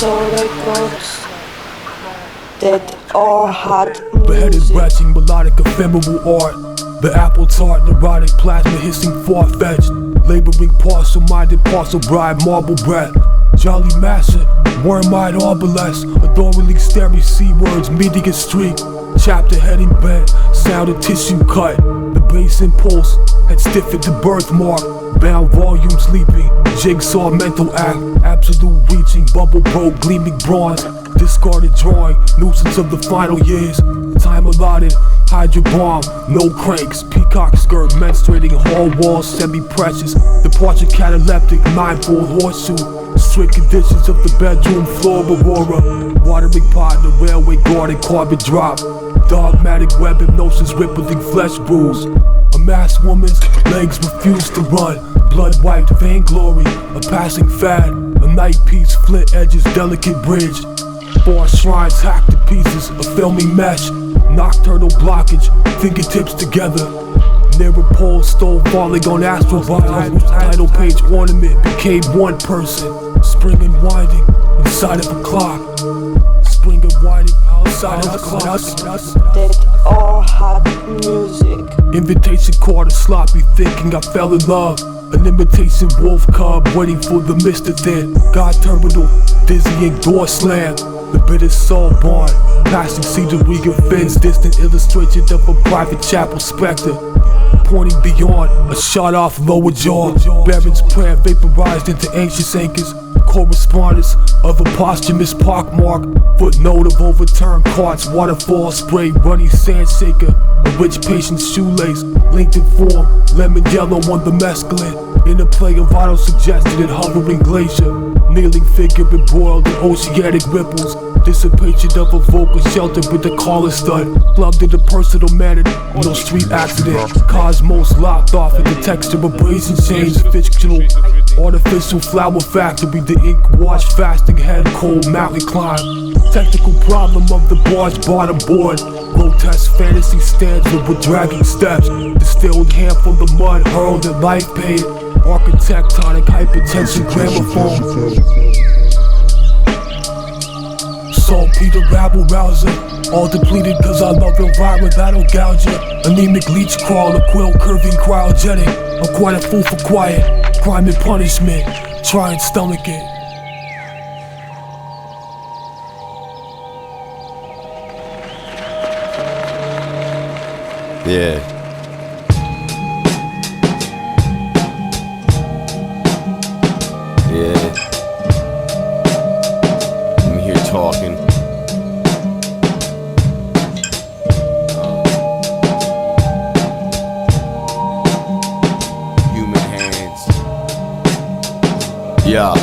also records that all had beheaded, music. retching, melodic, ephemeral art. The apple tart, neurotic, plasma hissing, far-fetched. Laboring, parcel-minded, parcel bride, marble breath. Jolly master, worm-eyed arbalest. Adoringly starry C-words, median streak. Chapter heading bent, sound of tissue cut. The bass impulse had stiffened the birthmark. Bound volumes leaping, jigsaw mental act. Absolute reaching, bubble broke, gleaming bronze. Discarded drawing, nuisance of the final years. Time allotted, hydro bomb, no cranks. Peacock skirt, menstruating hall walls, semi-precious. Departure cataleptic, ninefold horseshoe. Strict conditions of the bedroom floor, aurora. Watering pot, the railway guarded carbon drop. Dogmatic web hypnosis, rippling flesh bruise. A masked woman's legs refuse to run. Blood wiped vainglory, a passing fad. A night piece, flint edges, delicate bridge. Four shrines hacked to pieces, a filmy mesh. Nocturnal blockage, fingertips together. Near a pole stove falling on astral bodies whose title page ornament became one person. Spring and winding inside of a clock. Spring and winding outside of a clock. That all had music. Invitation card, a sloppy thinking I fell in love. An imitation wolf cub waiting for the mist to thin. God terminal, dizzying door slam. The bitter soul born, passing scenery of fins. Distant illustration of a private chapel spectre. Pointing beyond, a shot off lower jaw. Baron's prayer vaporized into anxious anchors. Correspondence of a posthumous pockmark. Footnote of overturned carts. Waterfall spray, runny sand shaker. A rich patient's shoelace, linked in form. Lemon yellow on the mescaline. In a play of auto suggested and hovering glacier. Kneeling figure embroiled in oceanic ripples. Dissipation of a vocal shelter with the collar stud. Clubbed in a personal manner, no street accident. Cosmos locked off in the texture of brazen chains. Fictional, artificial flower factory. The ink washed fasting head, cold mountain climb. Technical problem of the barge bottom board. Grotesque fantasy stanza with dragging steps. Distilled handful of mud hurled at life pain. Architectonic hypertension gramophone. Saltpeter rabble rouser. All depleted cause I love environment that'll gouge ya. Anemic leech crawl, a quill curving cryogenic. I'm quite a fool for quiet. Crime and punishment. Try and stomach it. Yeah. Yeah. I'm here talking. Human hands. Yeah.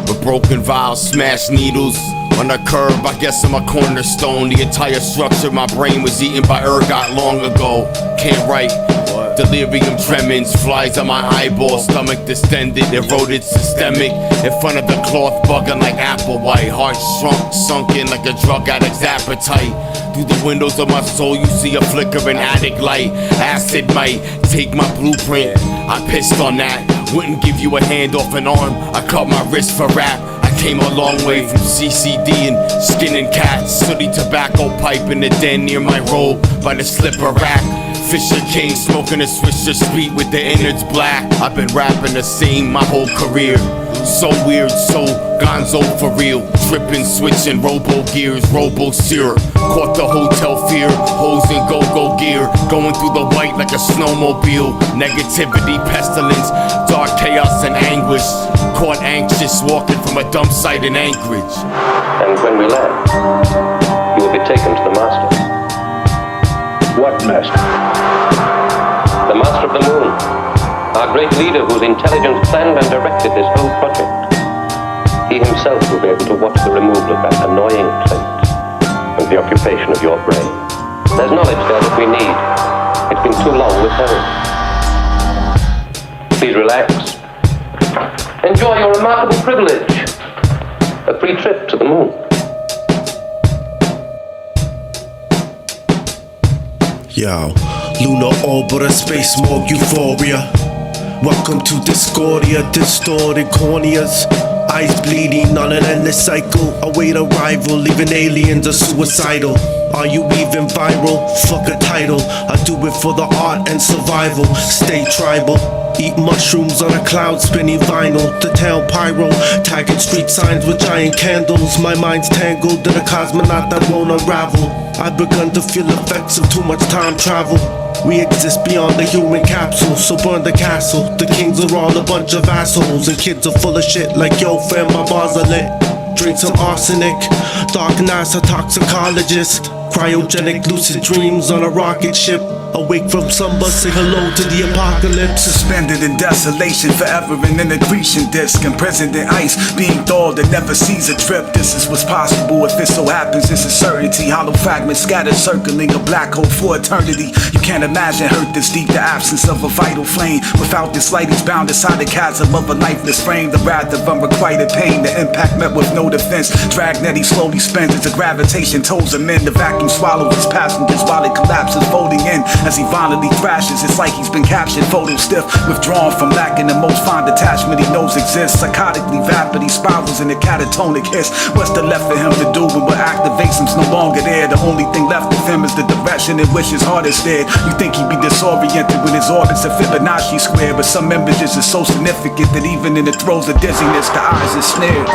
With broken vials, smashed needles. On the curb, I guess I'm a cornerstone. The entire structure of my brain was eaten by ergot long ago. Can't write. Delirium tremens, flies on my eyeball, stomach distended, eroded systemic. In front of the cloth, bugging like apple white. Heart shrunk, sunken like a drug addict's appetite. Through the windows of my soul, you see a flickering attic light. Acid might take my blueprint. I pissed on that. Wouldn't give you a hand off an arm. I cut my wrist for rap. Came a long way from CCD and skinning cats. Sooty tobacco pipe in the den near my robe by the slipper rack. Fisher King smoking a Swisher Sweet with the innards black. I've been rapping the same my whole career. So weird, so gonzo for real. Tripping, switching, robo gears, robo sear. Caught the hotel fear, hoes in go-go gear. Going through the white like a snowmobile. Negativity, pestilence, dark chaos and anguish. Caught anxious, walking from a dump site in Anchorage. And when we land, you will be taken to the master. What master? The master of the moon. Our great leader whose intelligence planned and directed this whole project. He himself will be able to watch the removal of that annoying plate and the occupation of your brain. There's knowledge there that we need. It's been too long withheld. Please relax. Enjoy your remarkable privilege. A free trip to the moon. Yo, lunar orbiter, space smoke euphoria. Welcome to Discordia, distorted corneas. Eyes bleeding on an endless cycle. Await arrival, leaving aliens are suicidal. Are you even viral? Fuck a title. I do it for the art and survival. Stay tribal. Eat mushrooms on a cloud spinning vinyl. The town pyro, tagging street signs with giant candles. My mind's tangled in a cosmonaut that won't unravel. I've begun to feel effects of too much time travel. We exist beyond the human capsule, so burn the castle. The kings are all a bunch of assholes, and kids are full of shit like yo fam, my bars are lit. Drink some arsenic, dark nights a toxicologist. Cryogenic lucid dreams on a rocket ship. Awake from slumber, say hello to the apocalypse. Suspended in desolation, forever in an accretion disc. Imprisoned in ice, being thawed that never sees a trip. This is what's possible if it so happens, it's a certainty. Hollow fragments scattered, circling a black hole for eternity. You can't imagine hurt this deep, the absence of a vital flame. Without this light, he's bound inside the chasm of a lifeless frame. The wrath of unrequited pain, the impact met with no defense. Dragnet he slowly spins as the gravitation toes him in. The vacuum swallows his passengers while it collapses, folding in. As he violently thrashes, it's like he's been captured, photo stiff, withdrawn from lacking the most fine detachment he knows exists. Psychotically vapid, he spirals in a catatonic hiss. What's there left for him to do when what activates him's no longer there? The only thing left of him is the direction in which his heart is steered. You think he'd be disoriented when his orbits are Fibonacci square, but some images are so significant that even in the throes of dizziness, the eyes are snared.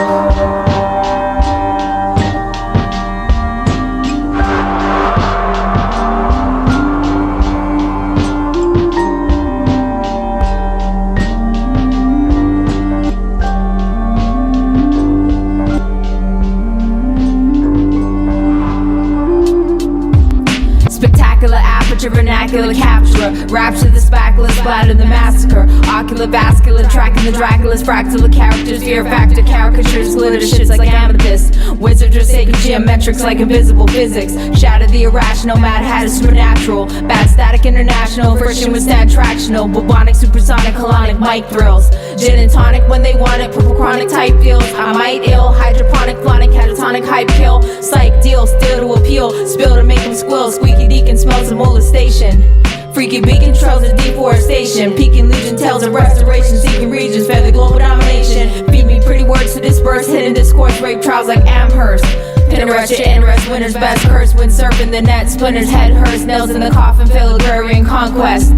Vernacular capturer, rapture the spackula, splatter the massacre. Ocular vascular, tracking the Dracula's fractal characters, fear factor caricatures, glitter shits like amethyst. Wizards are sacred geometrics like invisible physics. Shatter the irrational, mad hat is supernatural. Bad static international, friction with stat tractional. Bubonic, supersonic, colonic, mic thrills. Gin and tonic when they want it, purple chronic type feels. I might ill, hydroponic, flonic, catatonic, hype kill. Psych deal, still to appeal, spill to make them squill. Squeaky deacon smells of molestation. Freaky beacon trails of deforestation. Peaking legion tales of restoration. Seeking regions, feather global domination. Feed me pretty words to disperse hidden discourse. Rape trials like Amherst. Pinterest, your interest, winner's best curse. When surfing the net, splinters, head hurts. Nails in the coffin, fill agrarian conquest.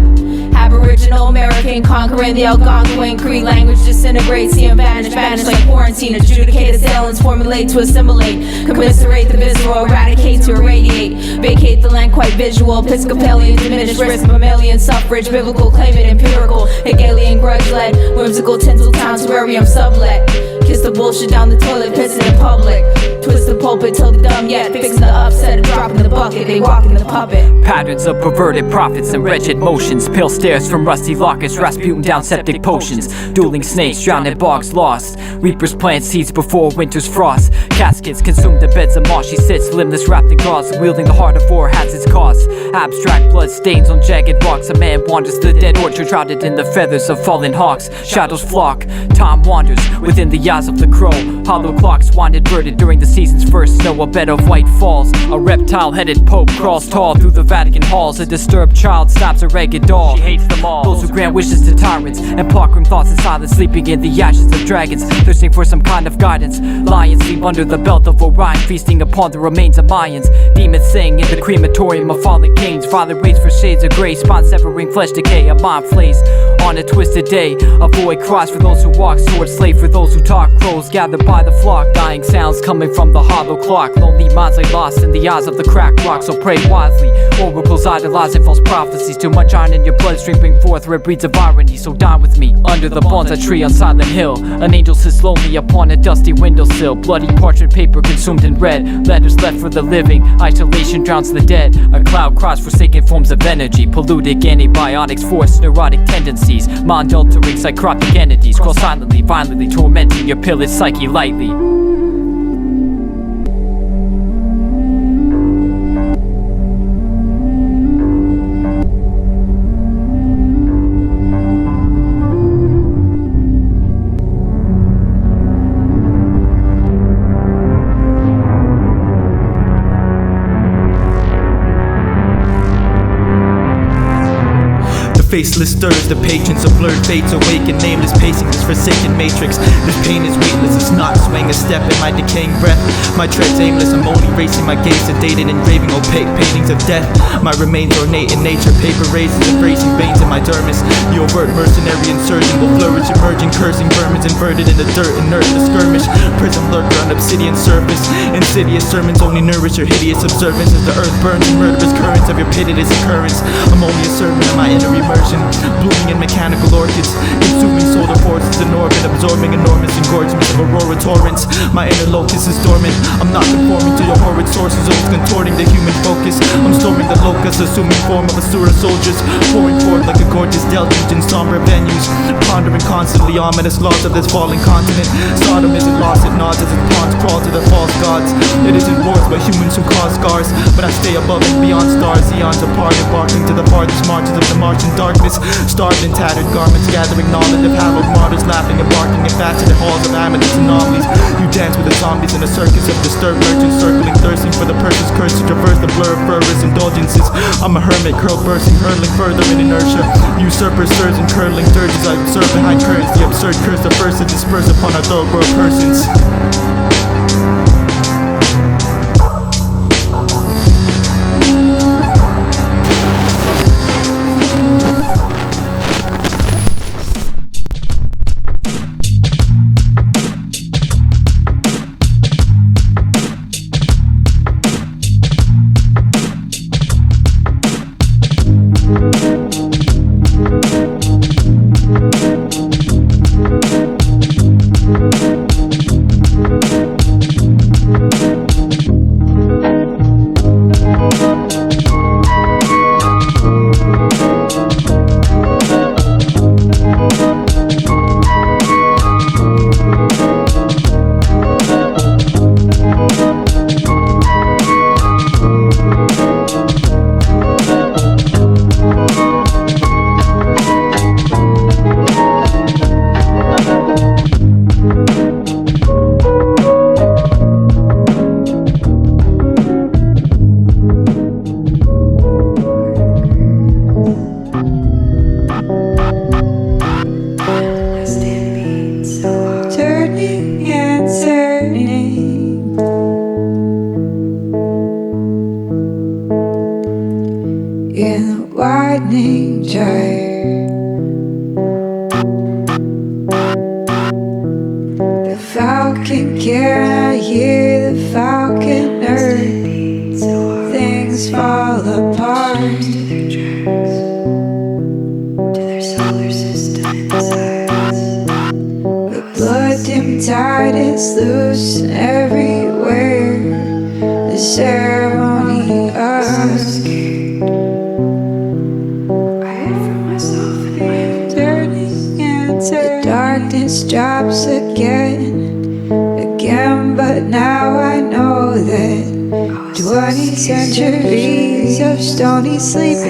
Aboriginal American conquering the Algonquin Cree language disintegrates, see him vanish like quarantine. Adjudicate assailants, formulate to assimilate, commiserate the visceral, eradicate to irradiate, vacate the land quite visual. Episcopalian diminished risk, mammalian suffrage, biblical claim it empirical, Hegelian grudge led, whimsical tinsel town terrarium sublet. Kiss the bullshit down the toilet, pissing in public. Twist the pulpit till the dumb yet, fixing the upset, dropping the bucket, they walking the puppet. Patterns of perverted prophets and wretched motions. Pale stares from rusty lockets, Rasputin down septic potions. Dueling snakes, drowned in bogs lost. Reapers plant seeds before winter's frost. Caskets consumed in beds of moss. She sits limbless, wrapped in gauze. Wielding the heart of war has its cost. Abstract blood stains on jagged rocks. A man wanders the dead orchard, shrouded in the feathers of fallen hawks. Shadows flock, time wanders within the eyes of the crow. Hollow clocks wind inverted during the season's first snow. A bed of white falls. A reptile-headed pope crawls tall through the Vatican halls. A disturbed child stops a ragged doll. She hates them all. Those who grant wishes to tyrants and pluck grim thoughts in silence, sleeping in the ashes of dragons, thirsting for some kind of guidance. Lions sleep under the belt of Orion, feasting upon the remains of Mayans. Demons sing in the crematorium of fallen kings. Violent race for shades of grey, spawn severing flesh decay. A mind flays on a twisted day. A void cries for those who walk, sword slave for those who talk. Crows gathered by the flock, dying sounds coming from the hollow clock. Lonely minds lay lost in the eyes of the cracked rock, so pray wisely. Oracles idolizing false prophecies. Too much iron in your bloodstream, bring forth red breeds of irony. So dine with me under the bonsai tree on Silent Hill. An angel sits lonely upon a dusty windowsill. Bloody parchment paper consumed in red. Letters left for the living, isolation drowns the dead. A cloud cries forsaken forms of energy. Polluted antibiotics force neurotic tendencies. Mind altering psychotic entities. Crawl silently, violently tormenting your pillaged psyche lightly. faceless stirs, the patience of blurred fates awaken. Nameless pacing, this forsaken matrix. This pain is weightless, it's not swaying a step in my decaying breath. My tread's aimless, I'm only racing my gaze, sedated, engraving opaque paintings of death. My remains ornate in nature, paper razors, embracing veins in my dermis. The overt mercenary insurgent will flourish, emerging, cursing vermins inverted in the dirt, inert the skirmish. Prism lurker on obsidian surface. Insidious sermons only nourish your hideous observance as the earth burns in murderous currents of your pitiless occurrence. I'm only a servant of my inner immersion, blooming in mechanical orchids, consuming solar forces in orbit, absorbing enormous engorgements of aurora torrents. My inner locus is dormant. I'm not conforming to your horrid sources, always contorting the human focus. I'm storming the locust, assuming form of a sewer soldiers, pouring forth like a gorgeous deluge in somber venues, pondering constantly ominous laws of this falling continent. Sodom isn't lost, it nods as its pawns crawl to their false gods. It isn't wars by humans who cause scars, but I stay above and beyond stars, eons apart, embarking to the farthest marches of the Martian darkness. Starved in tattered garments, gathering knowledge of hallowed martyrs, laughing and barking in faceted halls of amethyst anomalies. You dance with the zombies in a circus of disturbed merchants, circling, thirsting for the purchase curse to traverse the blur of fervous indulgences. I'm a hermit, curl bursting, hurling further in inertia. Usurper stirs and curling dirges, I observe behind curtains the absurd curse, the first to disperse upon our thoroughbred persons.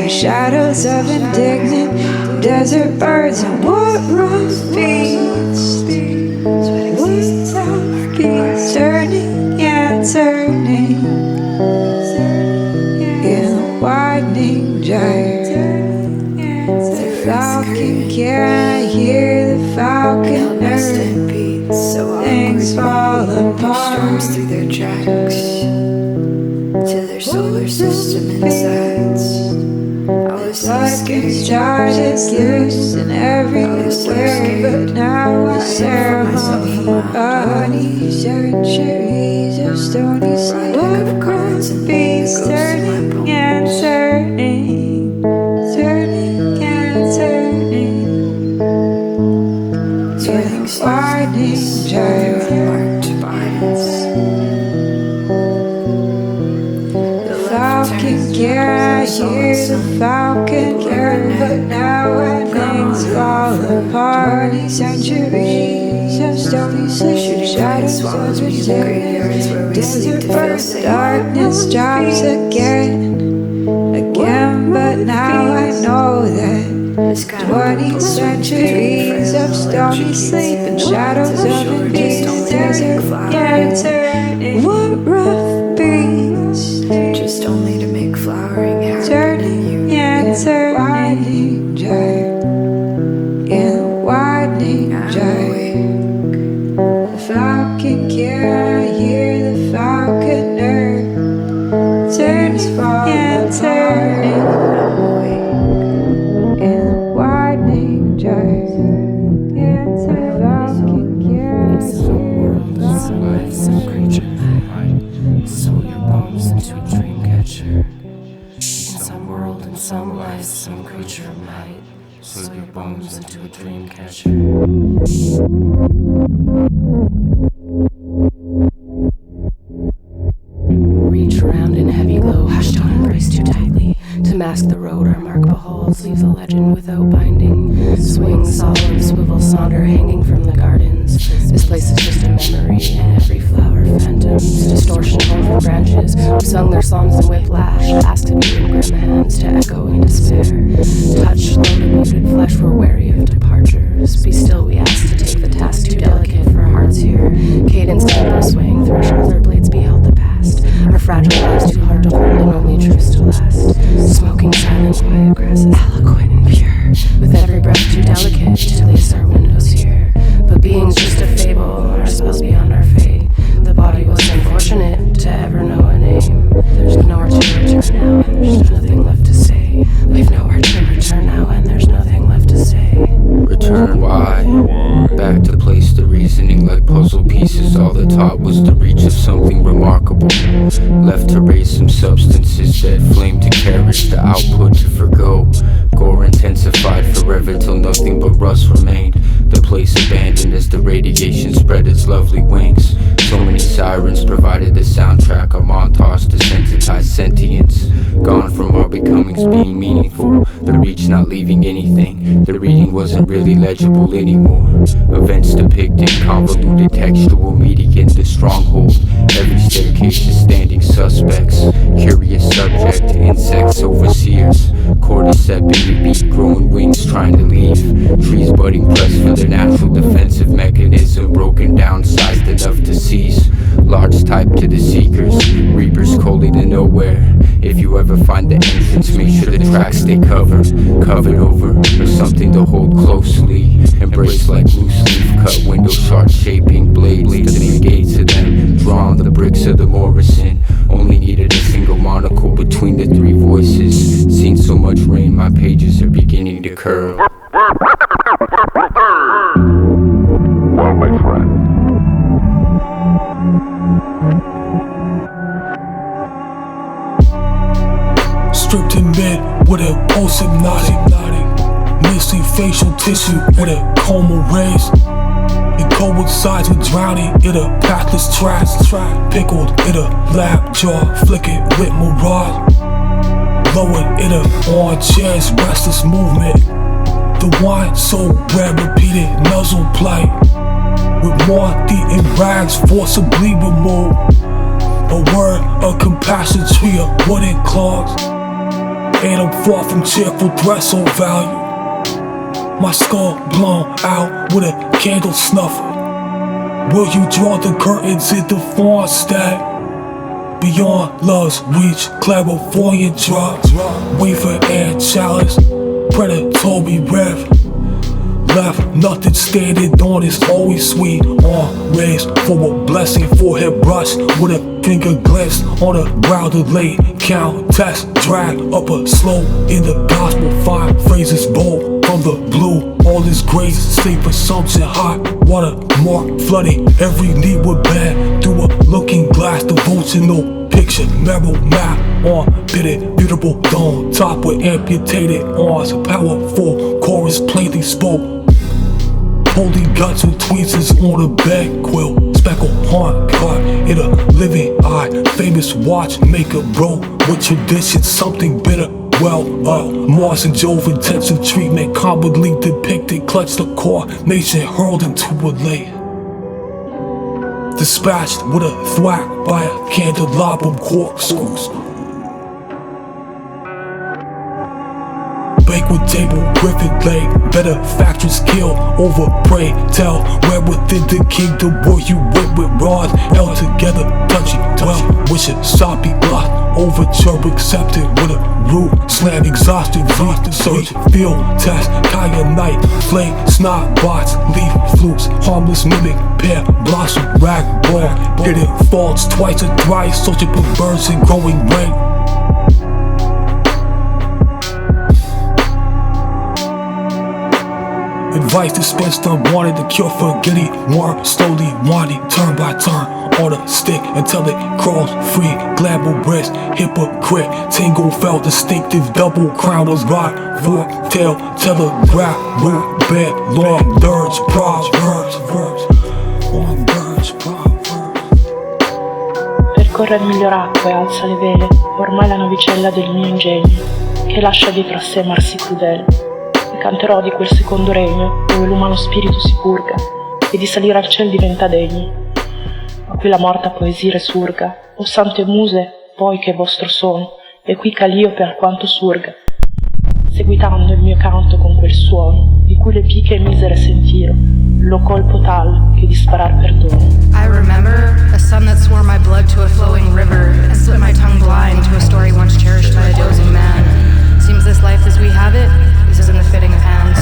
Shadows of indignant desert birds and what rough beats, turning and turning in a widening gyre. The falcon can't hear the falconer. Things fall apart through their tracks to their solar system insides. Like a jar that's loose and everywhere, but now I ceremony body centuries of stony sleep. What cards and bees turning and turning, turning and turning, turning widening gyre marked bodies. The falcon can't hear the falcon learn, but now when things fall apart, centuries of stony sleep, shadows of the desert birds, darkness drops again, but now I know that 20 centuries of stony sleep and shadows of the desert can't. What rough beats, just only to make flowering happen. turning and turning. falcon care. I hear the falconer turn his fall and turning. I'm awake in the widening drive. The falcon care. Some world, some life, some creature might sew your bones into a dream catcher. In some world, in some life, some creature might sew your bones into a dream catcher. Reach around in heavy glow, hush, don't embrace too tightly. To mask the road, our mark beholds, leave the legend without binding. Swing, solemn, swivel, saunter, hanging from the gardens. This place is just a memory, and every flower phantoms. Distortion home from branches who sung their psalms in whiplash, asked to be in grim hands to echo in despair. Touch, loaded, muted flesh, we're wary of departures. Be still, we ask to take the task too delicate for our hearts here. Cadence, tempo, swaying through our shoulder blades, beheld the past. Our fragile lives too hard to hold and only truths to last. Smoking silent, quiet grasses, eloquent and pure. With every breath too delicate to lace our windows here. But being's just a fable, our spells beyond our fate. The body was unfortunate to ever know a name. There's nowhere to return now, and there's nothing left to say. We've nowhere to return now, and there's nothing left to say. Return, why? Back to place the reasoning like puzzle pieces. All the taught was the reach of something remarkable. Left to raise some substances that flame to carriage the output to forgo. Gore intensified forever till nothing but rust remained. The place abandoned as the radiation spread its lovely wings. So many sirens provided the soundtrack, a montage to sensitize sentience. Gone from our becomings being meaningful, the reach not leaving anything. The reading wasn't really legible anymore. Events depicted convoluted textual media in the stronghold. Every staircase is standing suspects. Curious subject, insects, overseers. Cordyceps in the beat, growing wings trying to leave. Trees budding pressed for their natural defensive mechanism, broken down, sized enough to seize. Large type to the seekers, reapers colder than nowhere. If you ever find the entrance, make sure the tracks stay covered over, or something to hold closely. Embrace like loose leaf cut window, sharp shaping blades to the gates of them. Drawn the bricks of the Morrison, only needed a single monocle between the three voices. Seen so much rain, my pages are beginning to curl. Well, my friend, stripped in bed with a pulse hypnotic. Missing facial tissue with a coma raised. It coincides with drowning in a pathless trash. Pickled in a lap jaw, flickered with mirage. Lowered in a armchair's restless movement. The wine so red, repeated nuzzle plight. With more eating rags forcibly removed. A word of compassion, tree of wooden clogs. And I'm far from cheerful threats or value. My skull blown out with a candle snuffer. Will you draw the curtains in the fawn stack? Beyond love's reach, clairvoyant drops. Wafer and chalice, predatory rev. Left nothing standing on, it's always sweet. On raised for a blessing, forehead brush with a finger glance on a brow delayed. Count, test, drag up a slow in the gospel. Fine phrases bold from the blue. All this grace, safe assumption, hot water mark flooding. Every need with bad through a looking glass. Devotional picture, marrow map on pitted, beautiful dome top with amputated arms. Powerful chorus plainly spoke. Holy guts with tweezers on a bed quilt. Speckled horn caught in a living eye. Famous watchmaker bro with tradition, something bitter. Well, Mars and Jove intensive treatment, comically depicted, clutched the core, nation hurled into a lake. Dispatched with a thwack by a candelabrum corkscrews. Banquet table, griffin leg, better factories kill over prey. Tell where within the kingdom will you whip with rods held together, touching, well, wishing, soppy block. Overture accepted with a root, slam exhausted, search, field test, kyanite, flame, snot, bots, leaf, flukes, harmless mimic, pear, blossom, rag, ball, getting faults twice or thrice, searching for birds and growing rank. Advice dispensed unwanted, the cure for giddy, warm, slowly winding, turn by turn, on a stick until it crawls free. Glabble breast, hypocrite, tingle felt distinctive, double crown of rock, fork, tail, telegraph, root, bed, long, dirge, proverbs, long, dirge, proverbs. Percorre il miglior acqua e alza le vele, ormai la navicella del mio ingegno, che lascia dietro a sé marsi crudeli. Canterò di quel secondo regno dove l'umano spirito si purga e di salire al ciel diventa degno. A qui la morta poesia resurga, o sante muse, poi che vostro sono, e qui Caliope alquanto surga, seguitando il mio canto con quel suono, di cui le piche misere sentiro, lo colpo tal che di sparar perdono. I remember a sun that swore my blood to a flowing river, and split my tongue blind to a story once cherished by a dozing man. Seems this life as we have it is in the fitting of hands.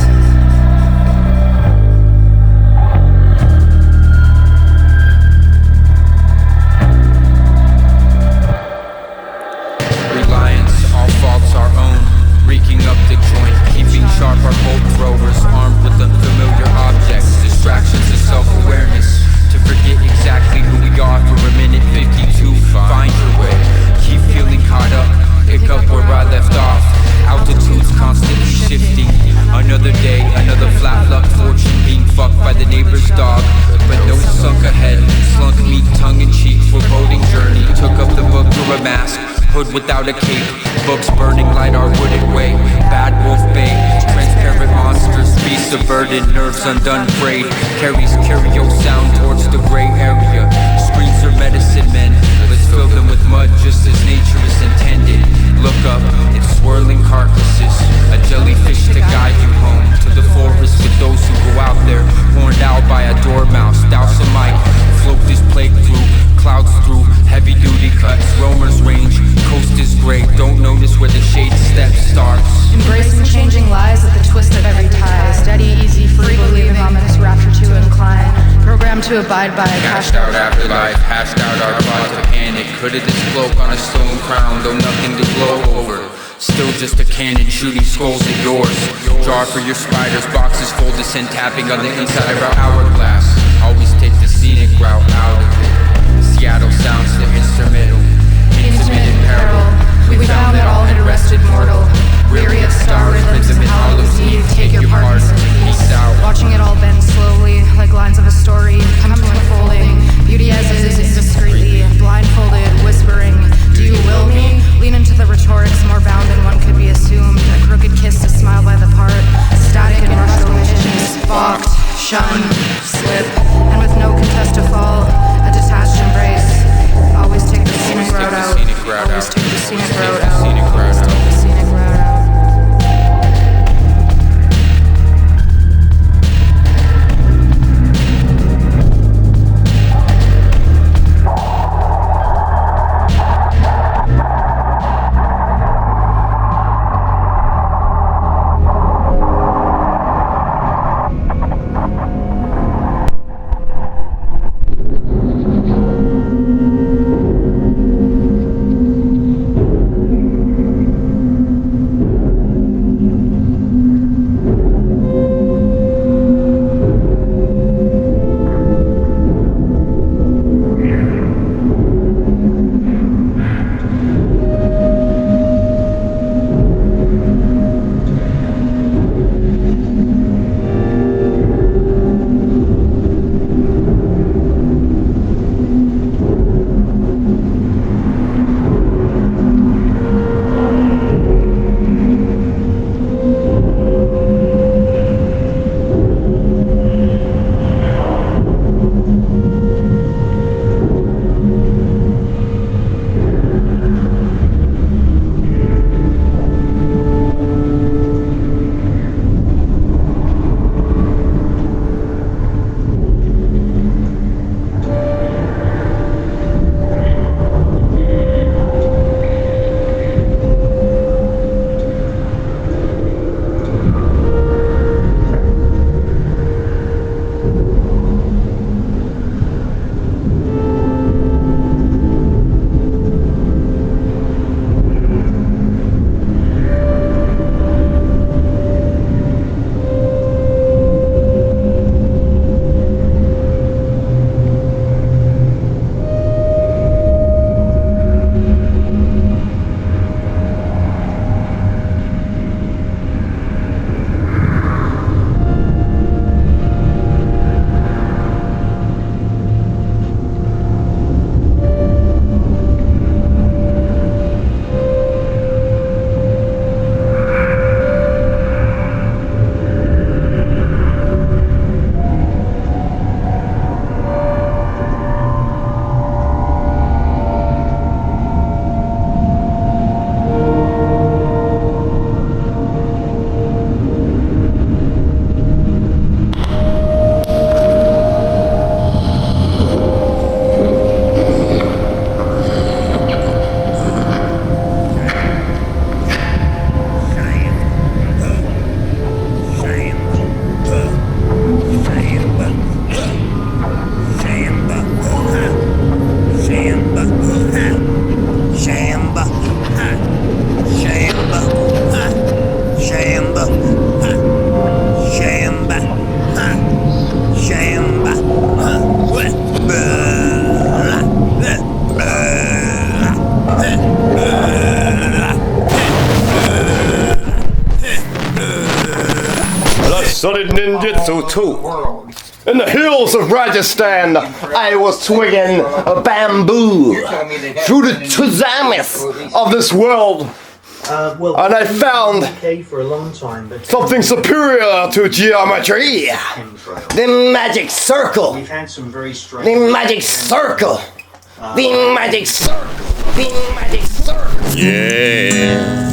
Reliance, all faults our own, reeking up the joint, keeping sharp our bolt throwers, armed with unfamiliar objects, distractions and self-awareness, to forget exactly who we are for a minute 52, find your way, keep feeling caught up, pick up where I left off. Altitudes constantly shifting. Another day, another flat luck fortune being fucked by the neighbor's dog. But no sunk ahead, slunk me tongue in cheek, foreboding journey. Took up the book for a mask, hood without a cape. Books burning light our wooded way. Bad wolf bay, transparent monsters, beasts of burden, nerves undone frayed. Carries curio sound towards the gray area. Screens are medicine men, let's fill them with mud just as nature is intended. Look up, it's swirling carcasses, a jellyfish to guide you home to the forest with those who go out there, horned out by a dormouse. Douse a mic, float this plague through, clouds through, heavy duty cuts, roamers range, coast is great, don't notice where the shade step starts. Embracing changing lies at the twist of every tie, steady, easy, free, believing ominous rapture to incline, programmed to abide by a cashed out afterlife, hashed out our plot to panic. Coulda this cloak on a stone crown, though nothing to glow over. Still just a cannon shooting skulls at yours. Jar for your spiders, boxes full to send tapping on the inside of our hourglass. Always take the scenic route out of it. Seattle sounds the instrumental. Intimate peril. We found that all had arrested mortal. Weary of star rhythms and Hallows Eve, take your part and peace out. Watching it all bend slowly, like lines of a story, come to unfolding. Beauty as is, indiscreetly, blindfolded, whispering, do you will me? Lean into the rhetorics, more bound than one could be assumed. A crooked kiss to smile by the part, static and rushed omissions, balked, shunned, slip, and with no contest to fall. studied ninjutsu too. In the hills of Rajistan, I was swinging a bamboo through the tsunamis of this world. And I found something superior to geometry. The magic circle. The magic circle. The magic circle. The magic circle. Yeah,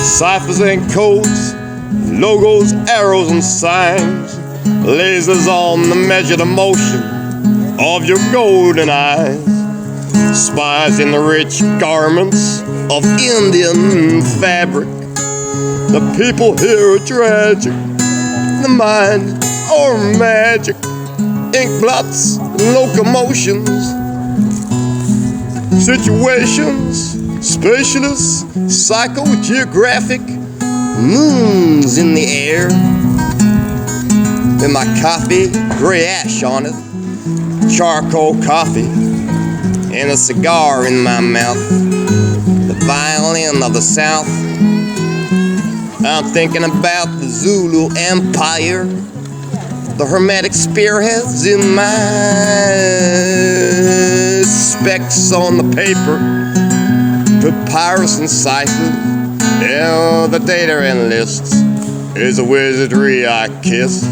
ciphers and codes, logos, arrows and signs, lasers on the measured emotion of your golden eyes. Spies in the rich garments of Indian fabric. The people here are tragic. The mind or magic. Ink blots, locomotions, situations, specialists, psychogeographic, moons in the air. With my coffee, gray ash on it, charcoal coffee, and a cigar in my mouth, the violin of the South. I'm thinking about the Zulu Empire, the hermetic spearheads in my specs on the paper, papyrus and ciphers, yeah, the data and lists is a wizardry I kiss.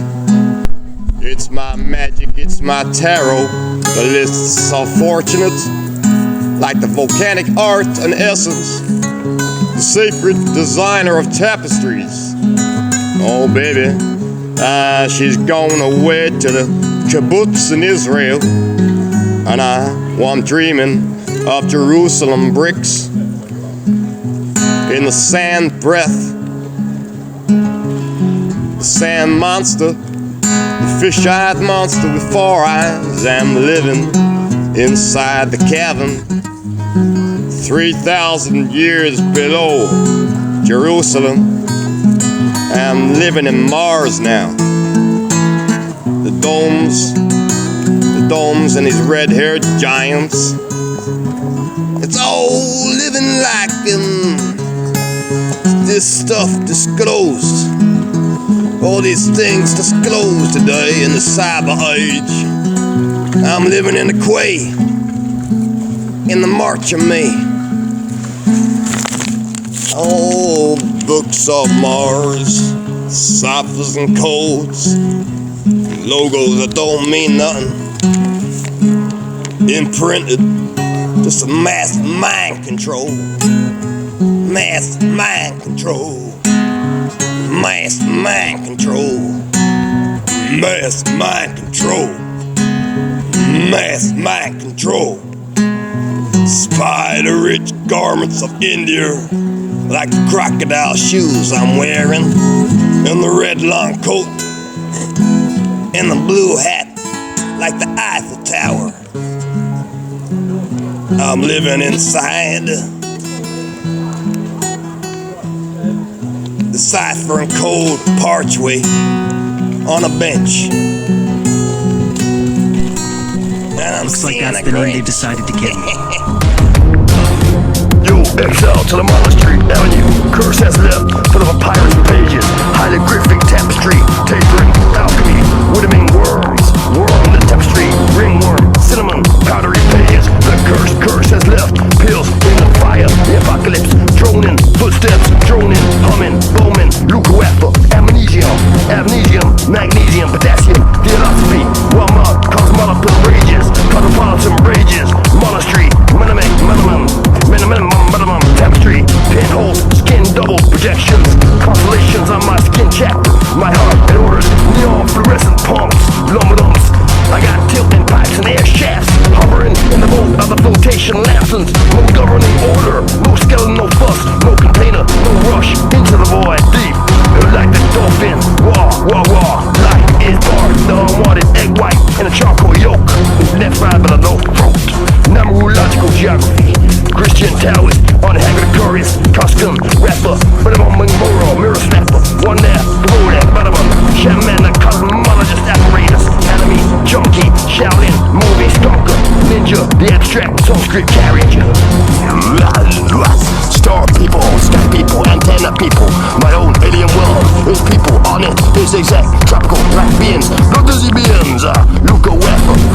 It's my magic, it's my tarot. The lists are fortunate, like the volcanic art and essence, the sacred designer of tapestries. Oh baby, she's gone away to the kibbutz in Israel, and I'm dreaming of Jerusalem bricks in the sand breath, the sand monster. The fish-eyed monster with 4 eyes. I'm living inside the cavern 3,000 years below Jerusalem. I'm living in Mars now. The domes and these red-haired giants. It's all living like this stuff disclosed. All these things disclosed today in the cyber age. I'm living in the quay, in the March of May. Oh, books of Mars, ciphers and codes, logos that don't mean nothing. Imprinted, just a mass mind control. Mass mind control. Mass mind control. Mass mind control. Mass mind control. Spy the rich garments of India, like the crocodile shoes I'm wearing, and the red long coat, and the blue hat, like the Eiffel Tower. I'm living inside the cipher and code parchway on a bench. And I'm looks like that's the name they've decided to give me. Yo, exile to the monastery avenue. Curse has left for the papyrus pages. Hieroglyphic tapestry, tapering, alchemy, widening worms. Worm the tapestry, ringworm, cinnamon, powdery pages. The curse has left. Pills in the fire, the apocalypse, droning, footsteps, droning, humming, booming, Luca, amnesium, magnesium, potassium, theosophy, Walmart, cosmopolitan rages, cosmopolitan rages, monastery, minimum, tapestry, pinholes, skin double projections, constellations on my skin chapter, my heart and orders, neon fluorescent pumps, lumber-dumps. I got tilting pipes and air shafts, hovering in the mold of the flotation lanterns. No governing order, no skeleton, no fuss, no container, no rush into the void deep. Like the dolphin, wah. Life is barred, the unwanted egg white in a charcoal yolk. Left side but a low throat. Numerological geography, Christian Taoist, unhaggard costume, rapper, but I'm on Moro, mirror snapper. One there, below that, bottom shaman, the cosmologist apparatus, enemy, junkie, Shaolin, movie, stalker, ninja, the abstract, Sanskrit carriage. Star people, sky people, antenna and the people. My own alien world is people on it. It's exact tropical black beans. Blood dizzy beans. Luca,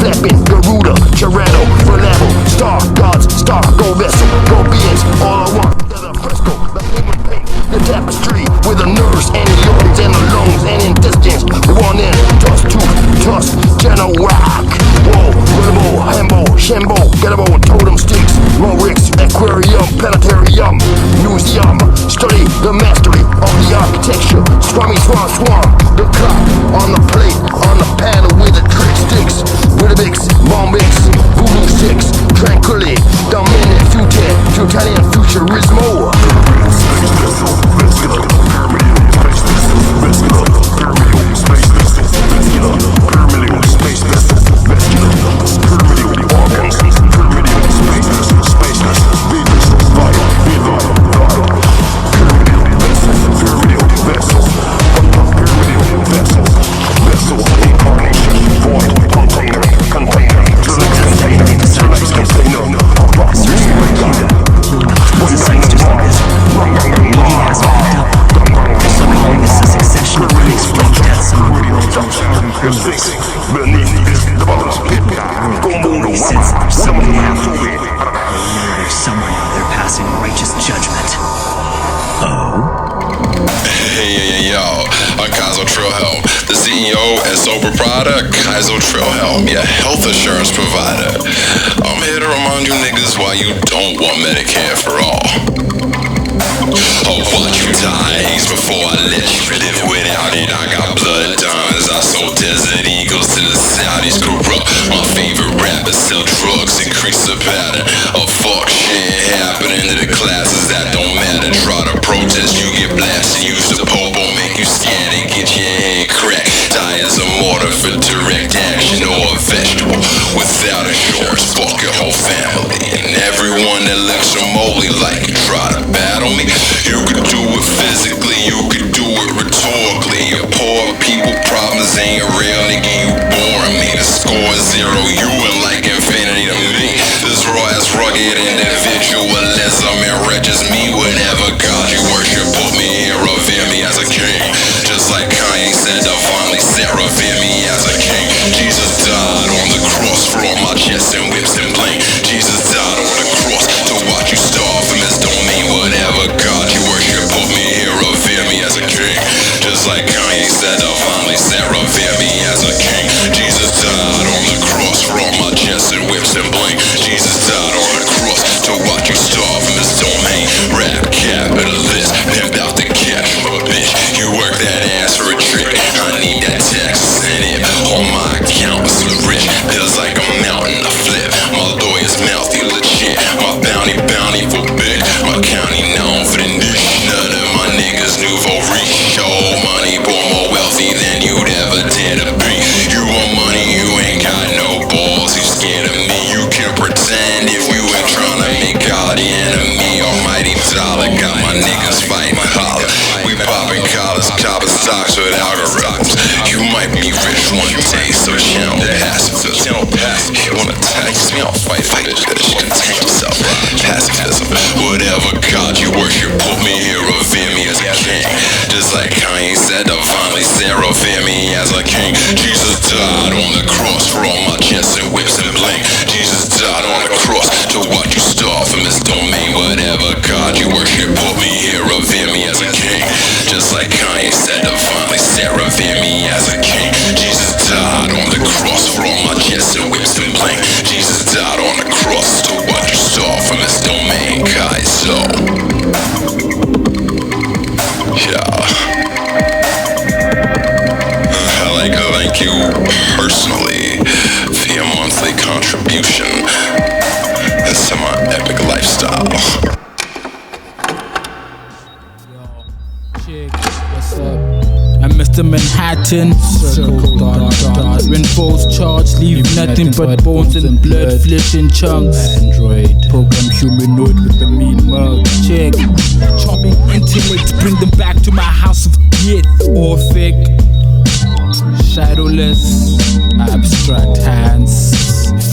Lapin, Garuda, Gerano, Verlamo, Star Gods, Star, Go Vessel, Go Beings. All I want is a fresco, the human paint, the tapestry with the nerves and the organs and the lungs and intestines. One in, toss, two, toss, General Rock. Whoa, Ribbo, Hambo, Shambo, Getabo, Totem Sticks, Morix, Aquarium, Planetarium, Museum. Study the mastery of the architecture. Swami, Swan, the clock on the plate, on the panel with the trick sticks. With a mix, bomb mix, voodoo sticks, tranquilly, dominant, Italian futurismo. Space vessel, let's get up. Pyramid, space vessel, let's get up. Pyramid, space vessel, let's get up. Pyramid, organs, pyramid, space vessel, Venus, vital, pyramid vessel, vessel, incarnation, void, container, Somewhere now they're passing righteous judgment. Yo, I'm Kaizo Trillhelm, the CEO and sole proprietor of Kaizo Trillhelm, your health insurance provider. I'm here to remind you niggas why you don't want Medicare for all. I'll watch you die before I let you live without it. I got blood diamonds, I sold desert eagles to the Saudis corrupt. My favorite rappers sell drugs, increase the pattern of fuck shit happening to the classes that don't matter. Try to protest, you get blasted. Use the popo, make you scared and get your head cracked. Die as a mortar for direct action or a vegetable without insurance. Fuck your whole family and everyone that looks remotely like you. Try to battle me. You could do it physically, you could do it rhetorically. Your poor people problems ain't real, nigga, you boring me. The score is 0, you and like infinity to me. This raw ass rugged individualism enriches me. Whatever God you worship, put me here, revere me as a king. Just like Kanye said, divinely set, revere me as a king. Jesus died on the cross for all my chests and whips and bling. Jesus died on the cross to watch you starve from his domain. Whatever God you worship, put me here, revere me as a king. Just like Kanye said, divinely set, revere me as a king. Jesus died on the cross for all my chests and whips and bling. Jesus died on the cross to watch you starve from his domain. Rap capitalist, pimp out the cash, my bitch. You work that ass for a trick. I need that tax incentive on my account. So rich, feels like a mountain to flip. My lawyer's mouthy legit. My bounty for big. My county known for the niche. None of my niggas nouveau riche. Oh, money, boy, more wealthy than you'd ever dare to be. You want money, you ain't got no balls. You scared of me, you can pretend if you ain't trying to make God the enemy. Almighty dollar, got my niggas fighting holler. We popping collars, copping stocks with algorithms. You might be rich one day, so channel passive. You wanna tax me, I'll fight bitch, that shit contain yourself. Pacifism, whatever God you worship, put me here, revere me as a king. Just like Kanye said, divinely said, revere me as a king. Jesus died on the cross for all my chins and whips and bling. Jesus died on the cross to watch you starve from his domain. Whatever God you worship, put me here, revere me as a king. Just like Kanye said, divinely said, revere me as a king. Jesus died on the cross for all my chins and whips and bling. Jesus died on the cross to watch you starve from his domain. Kaizo. Yeah. I'd like to thank you personally for your monthly contribution to my epic lifestyle. What's up? I'm Mr. Manhattan. Circle dot. When foes charge, leave nothing but bones and blood, flesh and chunks. Android, program humanoid with the mean mug. Check. Charming intimates, bring them back to my house of yet. Orphic, shadowless, abstract hands.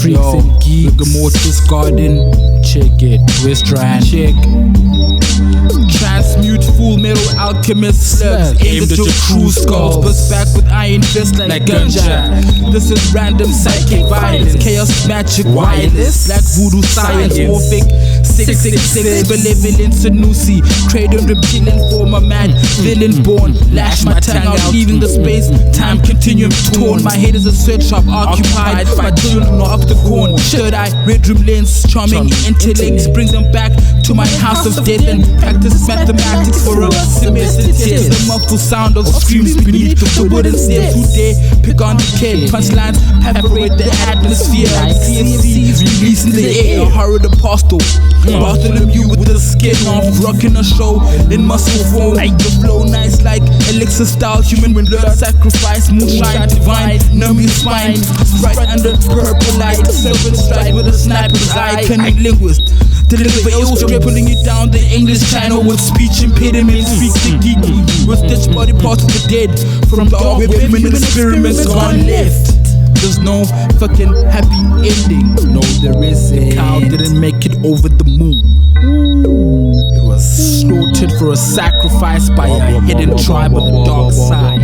Freaks and geeks. The Mortis Garden. Check it. Restaurant. Check. Transmute full metal alchemist slugs aimed at your crew skulls, bust back with iron fists like ganja. This is random psychic violence, chaos magic wireless, black voodoo science, Orphic 666, benevolent Sanusi, cradle reptilian form a mad villain born. Lash my tongue out, leaving the space time continuum torn. My head is a sweatshop occupied by children of the corn. Third eye, red room lens, charming intellects, brings them back to my house of death and practice mathematics for a semester test. The muffled sound of screams beneath the wooden stairs. Who dare pick on the kid? Punchlines perforate the atmosphere like CMCs releasing the air. A horrid apostle, Bartholomew with the skin off, rocking a show in muscle form. The flow nice like elixir style, human blood sacrifice, moonshine divine, numb your spine. Sprite under purple light, serpent strike with a sniper's eye. Cunning linguist, deliver ill script, pulling it down the English channel with speech impediments. Speak the geeky with stitch body parts of the dead from the women experiments gone left. There's no fucking happy ending. No, there isn't. The cow didn't make it over the moon. It was slaughtered for a sacrifice by a hidden tribe on the dark side.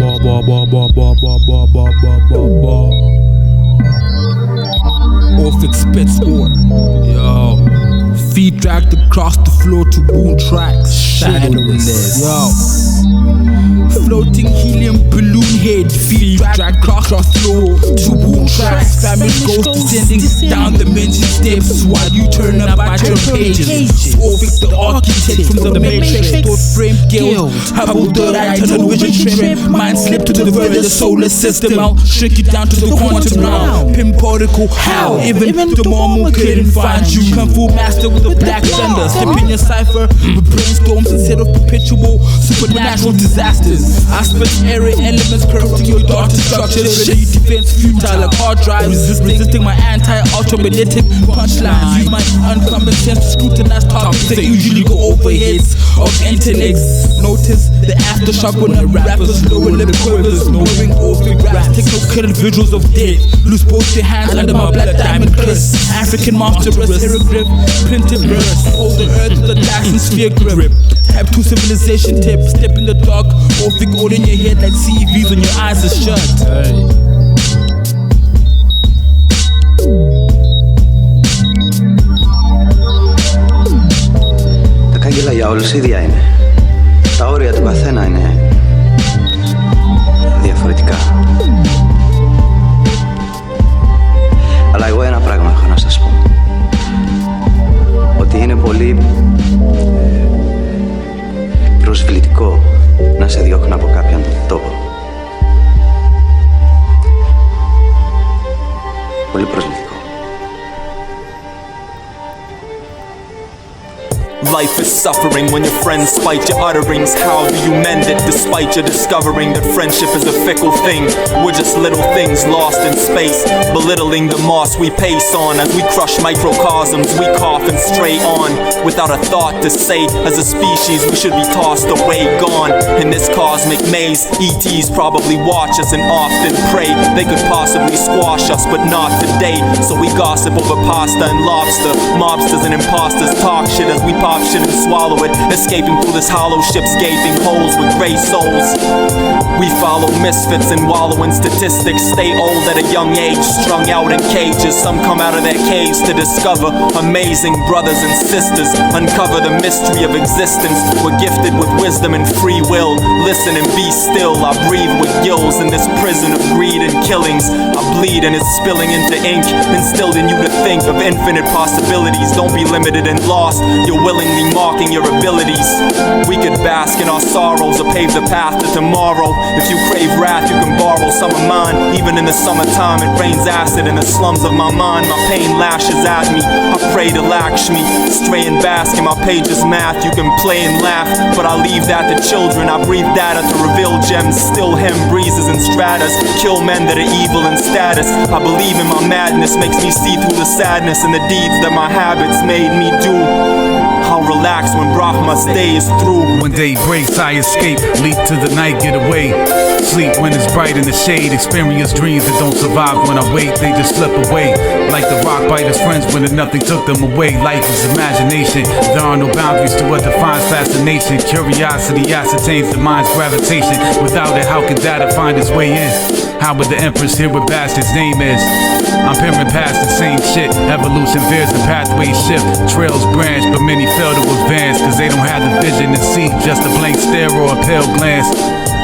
Orphic spits ore. Yo. Feet dragged across the floor to wound tracks. Shadowless. Yo. Floating helium balloon head. Feet dragged across the floor to wound tracks. Family ghost descending down the dimension steps while you turn up at your pages. Orphic the architect from the matrix. Thought frame guild. Hubble third eye tunnel vision trim. Mind slip to the further solar system. I'll shrink it down to the quantum realm. Pin particle. How? Even the normal couldn't find you. Kung Fu master with a black thunder. Step in your cipher with brainstorms instead of perpetual supernatural disasters. I spent airy elements corrupting your dark structures. Ready defense futile like hard drive. Resisting my anti-automatic punchlines. Use my uncommon sense to scrutinize topics that usually go over heads of intellects. Notice the aftershock when the rappers lower lip quivers. Knowing Orphic raps, take no killer visuals of death. Lose both your hands under my black diamond crest. African monstrous hieroglyph, printed verse. Hold the earth with a Dyson sphere grip. Type 2 civilization tip. Step in the dark, Orphic all in your head like CVs when your eyes are shut. Τα κάγκελα για όλους ίδια είναι. Τα όρια του καθένα είναι διαφορετικά. Αλλά εγώ ένα πράγμα έχω να σας πω. Ότι είναι πολύ προσβλητικό να σε διώχνω από κάποιον τόπο. Πολύ προσβλητικό. Life is suffering when your friends spite your utterings. How do you mend it despite your discovering that friendship is a fickle thing? We're just little things lost in space, belittling the moss we pace on. As we crush microcosms, we cough and stray on without a thought to say. As a species we should be tossed away, gone in this cosmic maze. ETs probably watch us and often pray they could possibly squash us, but not today. So we gossip over pasta and lobster. Mobsters and imposters talk shit as we pop shit and swallow it, escaping through this hollow ship's gaping holes with grey souls. We follow misfits and wallow in statistics. Stay old at a young age, strung out in cages. Some come out of their caves to discover amazing brothers and sisters, uncover the mystery of existence. We're gifted with wisdom and free will. Listen and be still. I breathe with gills in this prison of greed and killings. I bleed and it's spilling into ink, instilled in you to think of infinite possibilities. Don't be limited and lost. You're willingly mocking your abilities. We could bask in our sorrows or pave the path to tomorrow. If you crave wrath, you can borrow some of mine. Even in the summertime, it rains acid in the slums of my mind. My pain lashes at me. I pray to Lakshmi. Stray and bask in my pages math. You can play and laugh, but I leave that to children. I breathe data to reveal gems. Still hem breezes and stratas. Kill men that are evil in status. I believe in my madness. Makes me see through the sadness and the deeds that my habits made me do. I'll relax when Brahma's day is through. When day breaks, I escape, leap to the night, get away. Sleep when it's bright in the shade, experience dreams that don't survive when I wait, they just slip away. Like the rock biter's friends when nothing took them away. Life is imagination, there are no boundaries to what defines fascination. Curiosity ascertains the mind's gravitation. Without it, how could data find its way in? How would the empress hear what Bastard's name is? I'm peering past the same shit. Evolution veers and pathways shift. Trails branch, but many fail to advance, cause they don't have the vision to see just a blank stare or a pale glance.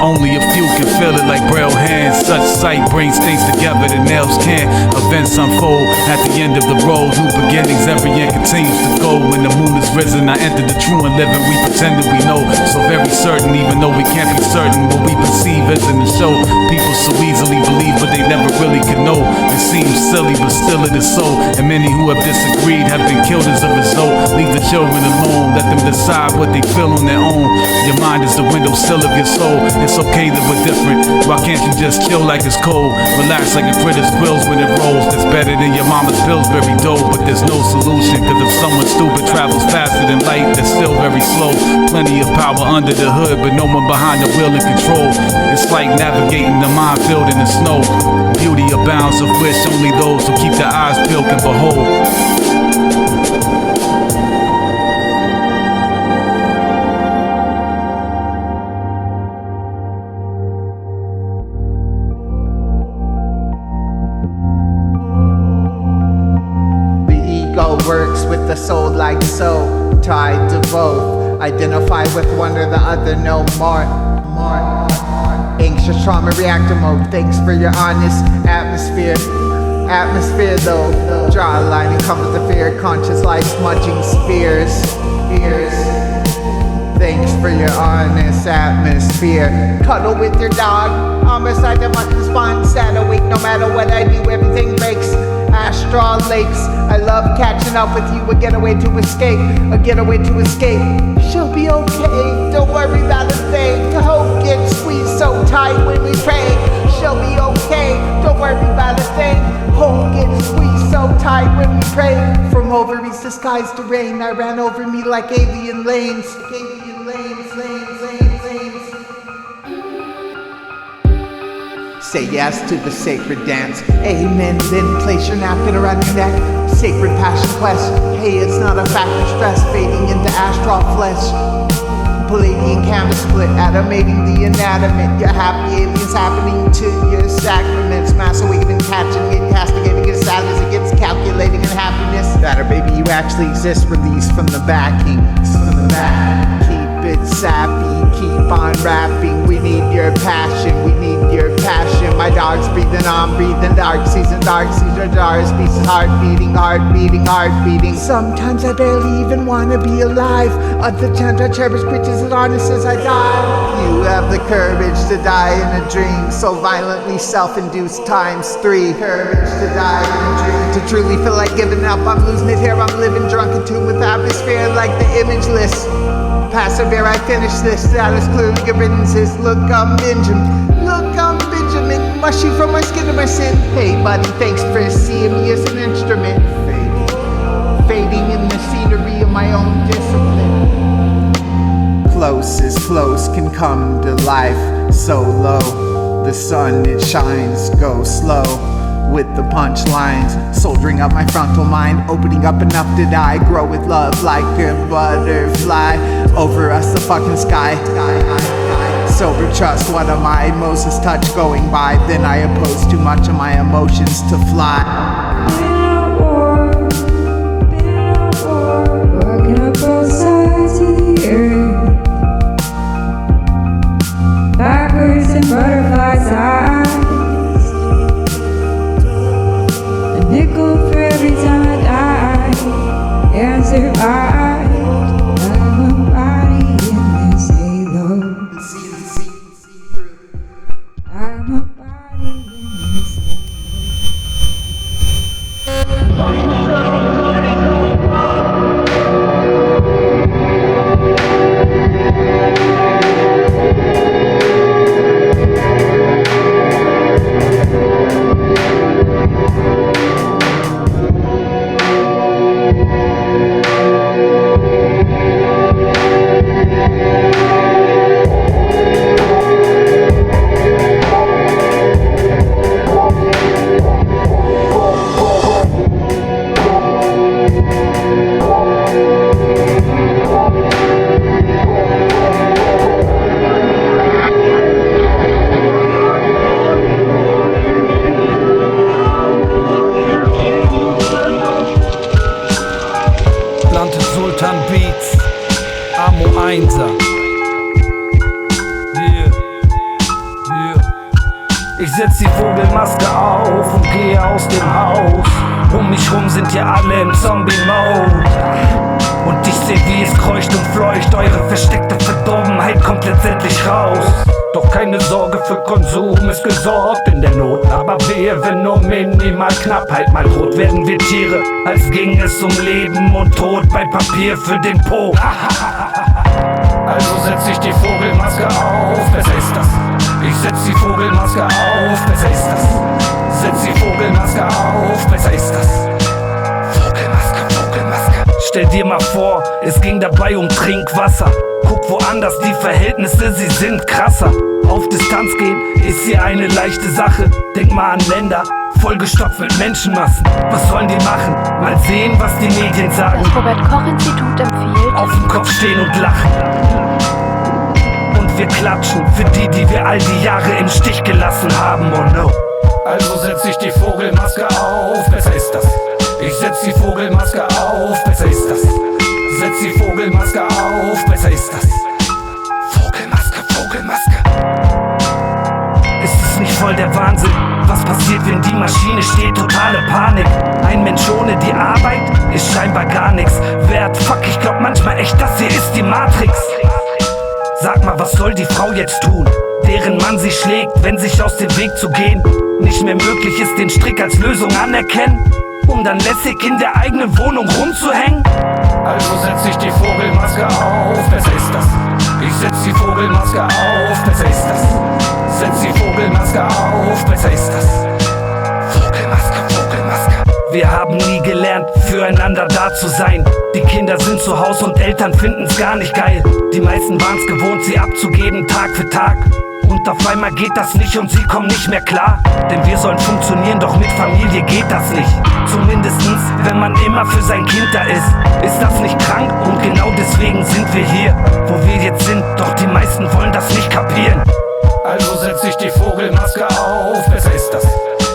Only a few can feel it like braille hands. Such sight brings things together that nails can't. Events unfold at the end of the road. New beginnings, every end continues to go. When the moon is risen, I enter the true and living. We pretend that we know, so very certain, even though we can't be certain. What we perceive isn't the show. People so easily believe, but they never really can know. It seems silly, but still it is so. And many who have disagreed have been killed as a result. Leave the children alone, let them decide what they feel on their own. Your mind is the windowsill of your soul. It's okay that we're different. Why can't you just chill like it's cold? Relax like a fritter's quills when it rolls. That's better than your mama's Pillsbury dough. But there's no solution, cause if someone stupid travels faster than light, they're still very slow. Plenty of power under the hood, but no one behind the wheel in control. It's like navigating the minefield in the snow. Beauty abounds of which only those who keep their eyes peeled can behold. Works with the soul like so, tied to both. Identify with one or the other, no more. Anxious trauma reactor mode. Thanks for your honest atmosphere. Atmosphere though, draw a line and come with the fear. Conscious life smudging spheres. Thanks for your honest atmosphere. Cuddle with your dog, homicide the fucking spawn. Sad awake no matter what I do, everything breaks. Astral lakes, I love catching up with you. A getaway to escape, a getaway to escape. She'll be okay, don't worry about a thing. The hope gets squeezed so tight when we pray. She'll be okay, don't worry about a thing. Hope gets squeezed so tight when we pray. From ovaries to skies to rain, I ran over me like alien lanes. Say yes to the sacred dance. Amen, then place your napkin around your neck. Sacred passion quest. Hey, it's not a fact of stress. Fading into astral flesh. Palladian candle split, animating the inanimate. Your happy aliens happening to your sacraments. Mass awakening, catching it, castigating it, sad as it gets, calculating in happiness. That or baby, you actually exist, released from the backings. From the back. Keep it sappy, keep on rapping. We need your passion, we need your passion. My dog's breathing, I'm breathing. Dark seas are jars, pieces, heart beating, heart beating, heart beating. Sometimes I barely even wanna be alive. Other times I cherish bridges as honest as I die. You have the courage to die in a dream, so violently self-induced times 3. Courage to die in a dream, to truly feel like giving up. I'm losing it here, I'm living drunk in tune with atmosphere like the imageless. Persevere, I finish this. That is clearly a riddance. Look, I'm Benjamin. Look, I'm Benjamin. Mushy from my skin to my sin. Hey, buddy, thanks for seeing me as an instrument. Fading in the scenery of my own discipline. Close as close can come to life. So low, the sun it shines. Go slow with the punchlines, soldering up my frontal mind, opening up enough to die. Grow with love like a butterfly. Over us the fucking sky. Sober trust, what am I? Moses touch going by. Then I oppose too much of my emotions to fly. Walking up both sides of the earth, backwards and butterflies' eyes. A nickel for every time I die and survive. I'm a body in this halo. I'm a body in this Halo. setz die Vogelmaske auf und gehe aus dem Haus. Um mich rum sind ihr alle im Zombie-Mode. Und ich seh, wie es kreucht und fleucht. Eure versteckte Verdorbenheit kommt letztendlich raus. Doch keine Sorge, für Konsum ist gesorgt in der Not. Aber wehe, wenn nur minimal Knappheit mal droht, werden wir Tiere, als ging es um Leben und Tod bei Papier für den Po. Also setz ich die Vogelmaske auf, besser ist das. Ich setz die Vogelmaske auf, besser ist das. Setz die Vogelmaske auf, besser ist das. Vogelmaske, Vogelmaske. Stell dir mal vor, es ging dabei um Trinkwasser. Guck woanders, die Verhältnisse, sie sind krasser. Auf Distanz gehen ist hier eine leichte Sache. Denk mal an Länder, vollgestopft mit Menschenmassen. Was sollen die machen? Mal sehen, was die Medien sagen. Das Robert-Koch-Institut empfiehlt: auf dem Kopf stehen und lachen. Und wir klatschen für die, die wir all die Jahre im Stich gelassen haben, oh no. Also setz ich die Vogelmaske auf, besser ist das. Ich setz die Vogelmaske auf, besser ist das. Setz die Vogelmaske auf, besser ist das. Vogelmaske, Vogelmaske. Ist es nicht voll der Wahnsinn? Was passiert, wenn die Maschine steht? Totale Panik. Ein Mensch ohne die Arbeit ist scheinbar gar nichts wert. Fuck, ich glaub manchmal echt, das hier ist die Matrix. Sag mal, was soll die Frau jetzt tun, deren Mann sie schlägt, wenn sich aus dem Weg zu gehen nicht mehr möglich ist, den Strick als Lösung anerkennen, um dann lässig in der eigenen Wohnung rumzuhängen? Also setz ich die Vogelmaske auf, besser ist das. Ich setz die Vogelmaske auf, besser ist das. Setz die Vogelmaske auf, besser ist das. Vogelmaske, Vogelmaske. Wir haben nie gelernt, füreinander da zu sein. Die Kinder sind zu Hause und Eltern finden's gar nicht geil. Die meisten waren's gewohnt, sie abzugeben Tag für Tag. Und auf einmal geht das nicht und sie kommen nicht mehr klar. Denn wir sollen funktionieren, doch mit Familie geht das nicht. Zumindestens, wenn man immer für sein Kind da ist. Ist das nicht krank? Und genau deswegen sind wir hier, wo wir jetzt sind. Doch die meisten wollen das nicht kapieren. Also setz ich die Vogelmaske auf, besser ist das.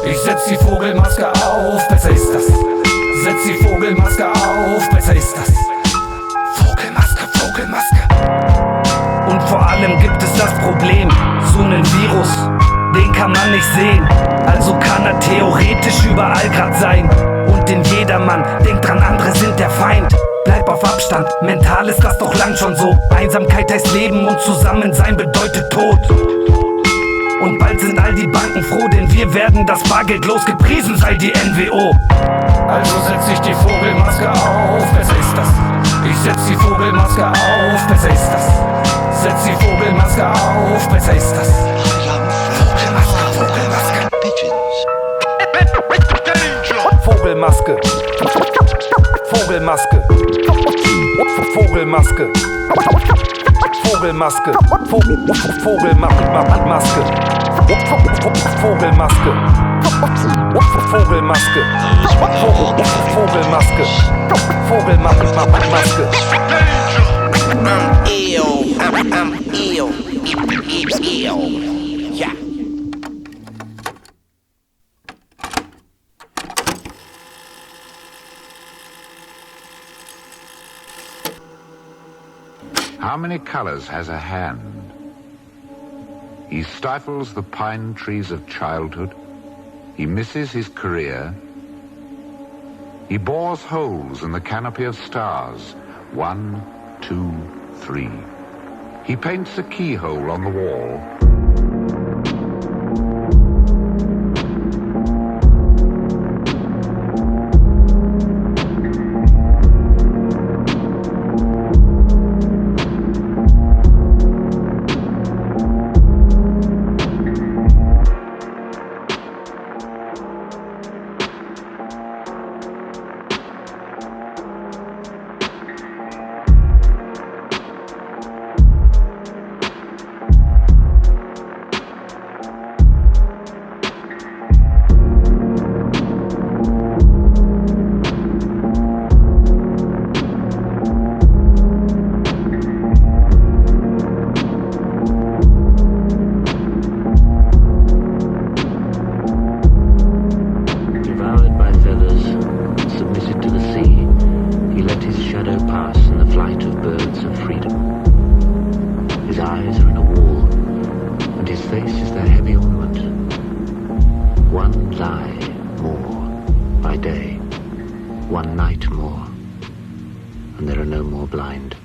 Ich setz die Vogelmaske auf, besser ist das. Setz die Vogelmaske auf, besser ist das. Vogelmaske, Vogelmaske. Und vor allem gibt es das Problem, so einen Virus, den kann man nicht sehen. Also kann er theoretisch überall grad sein. Und in jedermann, denkt dran, andere sind der Feind. Bleib auf Abstand, mental ist das doch lang schon so. Einsamkeit heißt Leben und Zusammensein bedeutet Tod. Und bald sind all die Banken froh, denn wir werden das Bargeld los, gepriesen sei die NWO. Also setz ich die Vogelmaske auf, besser ist das. Ich setz die Vogelmaske auf, besser ist das. Setz die Vogelmaske auf, besser ist das. Vogelmaske, Vogelmaske. Vogelmaske. Vogelmaske. Vogelmaske. Vogelmaske. Vogelmaske. Vogelmaske. Vogelmaske. Vogelmaske. Vogelmaske. I'm ill. I'm ill. Ill. Yeah. How many colors has a hand? He stifles the pine trees of childhood. He misses his career. He bores holes in the canopy of stars. 1, 2, 3. He paints a keyhole on the wall. more by day, one night more, and there are no more blind.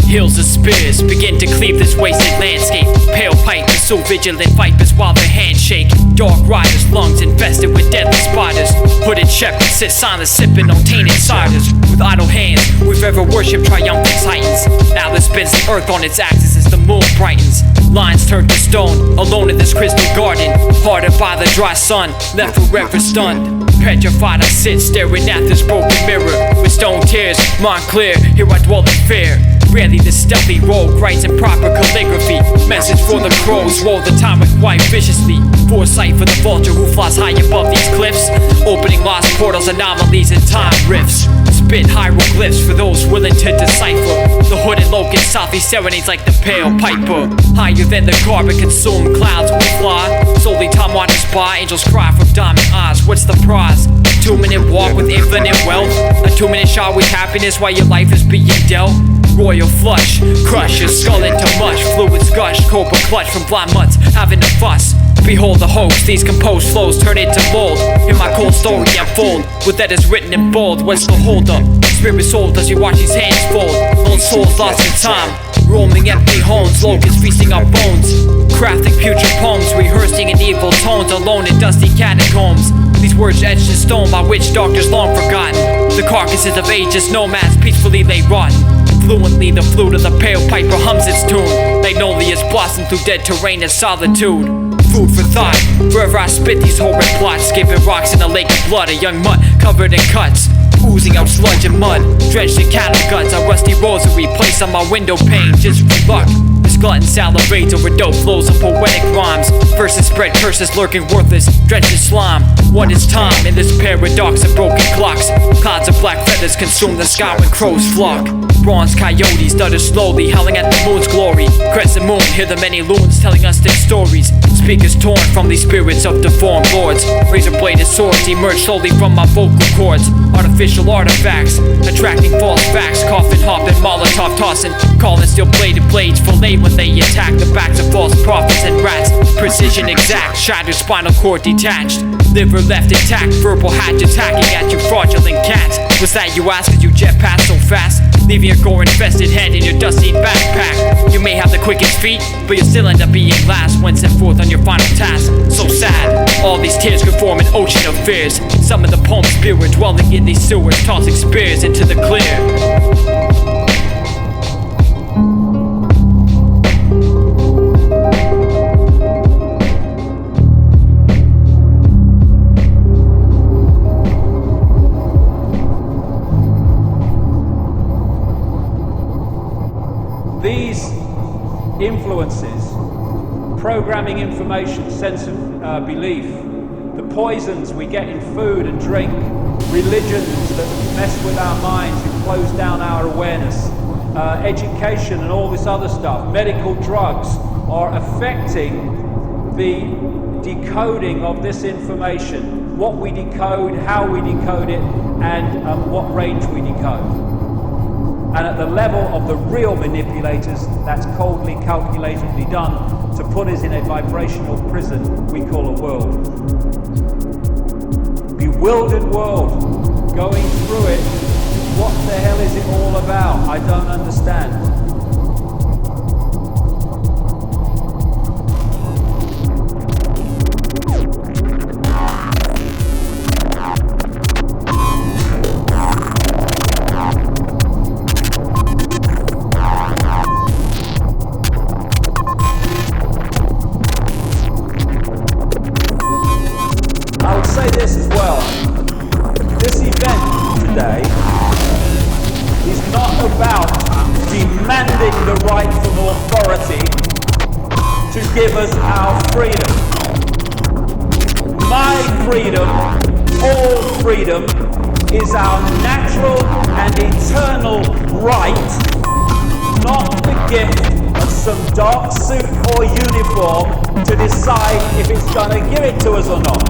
Hills of spears begin to cleave this wasted landscape. Pale pipe is so vigilant, vipers while their hands shake. Dark riders, lungs infested with deadly spiders. Hooded shepherds sit silent, sipping on tainted ciders. With idle hands, we've ever worshipped triumphant titans. Now this spins the earth on its axis as the moon brightens. Lines turn to stone, alone in this crystal garden. Hardened by the dry sun, left forever stunned. Petrified I sit, staring at this broken mirror. With stone tears, mind clear, here I dwell in fear. Rarely the stealthy rogue writes in proper calligraphy. Message for the crows, roll the time with quite viciously. Foresight for the vulture who flies high above these cliffs. Opening lost portals, anomalies and time rifts. Spit hieroglyphs for those willing to decipher. The hooded locust softly serenades like the pale piper. Higher than the carbon consumed clouds will fly. Slowly time watches by, angels cry from diamond eyes. What's the prize? 2-minute walk with infinite wealth. A 2-minute shot with happiness while your life is being dealt. Royal flush, crush your skull into mush. Fluids gush, cobra clutch from blind mutts having a fuss. Behold the hoax, these composed flows turn into mold. Hear my cold story unfold, with that is written in bold. What's the hold up? Spirit sold as you watch these hands fold. Lone souls lost in time, roaming empty homes. Locusts feasting our bones, crafting putrid poems, rehearsing in evil tones, alone in dusty catacombs. These words etched in stone by witch doctors long forgotten. The carcasses of ages nomads peacefully lay rotten. Fluently the flute of the pale piper hums its tune. Magnolias blossom through dead terrain and solitude. Food for thought, forever I spit these horrid plots. Skipping rocks in a lake of blood, a young mutt covered in cuts. Oozing out sludge and mud, drenched in cattle guts. A rusty rosary placed on my window pane just for luck. This glutton salivates over dope flows of poetic rhymes. Verses spread curses lurking worthless, drenched in slime. What is time in this paradox of broken clocks? Clouds of black feathers consume the sky when crows flock. Bronze coyotes stutter slowly, howling at the moon's glory. Crescent moon, hear the many loons telling us their stories. Speakers torn from these spirits of deformed lords. Razor-bladed swords emerge slowly from my vocal cords. Artificial artifacts, attracting false facts. Coffin hopping, Molotov tossing, calling steel-bladed blades fillet when they attack the backs of false prophets and rats. precision exact, shattered spinal cord detached, liver left intact, verbal hatchets hacking at you fraudulent cats. Was that you ask, cause you jet past so fast, leaving your gore infested head in your dusty backpack. You may have the quickest feet, but you'll still end up being last when set forth on your final task. So sad, all these tears could form an ocean of fears. Some of the poems spewed dwelling in these sewers, tossing spears into the clear. These influences, programming information, sense of belief, the poisons we get in food and drink, religions that mess with our minds and close down our awareness, education and all this other stuff, medical drugs are affecting the decoding of this information, what we decode, how we decode it, and what range we decode. And at the level of the real manipulators, that's coldly, calculatively done to put us in a vibrational prison we call a world. Bewildered world, going through it, what the hell is it all about? I don't understand. Give us our freedom. My freedom, all freedom, is our natural and eternal right, not the gift of some dark suit or uniform to decide if it's going to give it to us or not.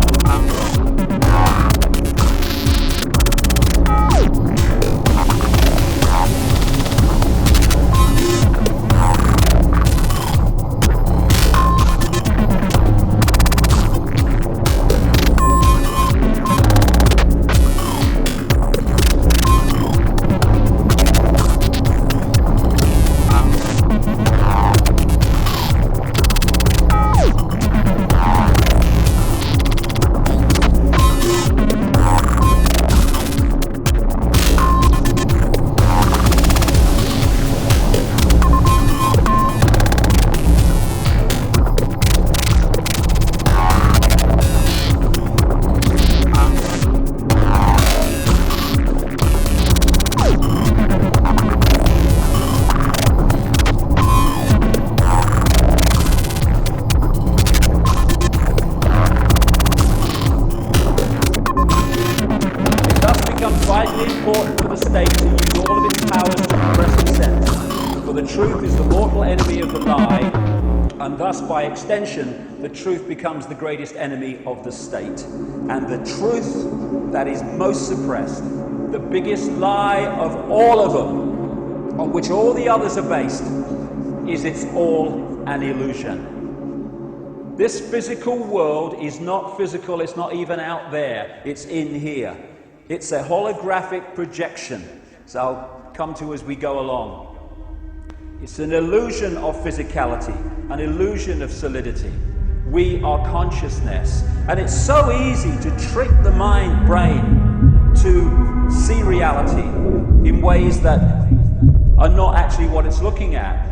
By extension, the truth becomes the greatest enemy of the state. And the truth that is most suppressed, the biggest lie of all of them, on which all the others are based, is it's all an illusion. This physical world is not physical, it's not even out there, it's in here. It's a holographic projection. So I'll come to as we go along. It's an illusion of physicality, an illusion of solidity. We are consciousness. And it's so easy to trick the brain to see reality in ways that are not actually what it's looking at.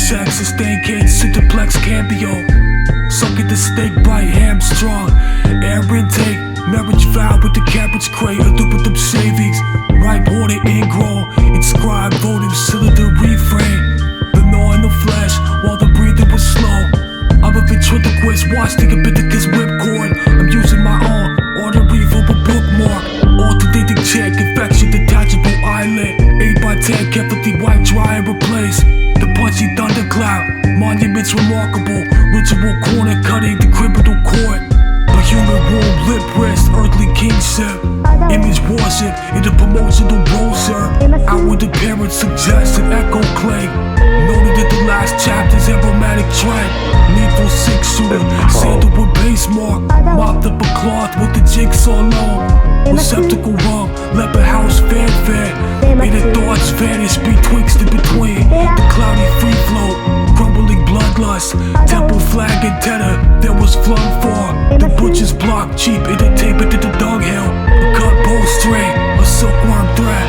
check, sustain cage, Cineplex Cambio. Sucking the steak bite, hamstrung. Air intake, marriage vow with the cabbage crate. I do with them savings, ripe order ingrown. Inscribed, votive cylinder reframe. The gnaw in the flesh, while the breathing was slow. I'm a ventriloquist, watch the Leviticus whipcord. I'm using my own artery for a bookmark. Alternating check, infection, detachable eyelid. 8x10, carefully wipe, dry and replace. The punchy thundercloud, monuments remarkable. Ritual corner cutting the criminal court. A human womb, lip wrist, earthly kingship. Image worship in the promotional brochure. Outward appearance suggests an echo claim. Noted in the last chapter's emblematic track. Needful six-shooter, sandal with base mark. Mopped up a cloth with the jigsaw long. Receptacle rung, leopard house fanfare. Inner thoughts vanish betwixt and between. The cloudy free flow, crumbling bloodlust. Temple flag and tether, there was flung for. The butcher's block, cheap, in the tape into the dunghill. A cut bowstring, a silkworm thread.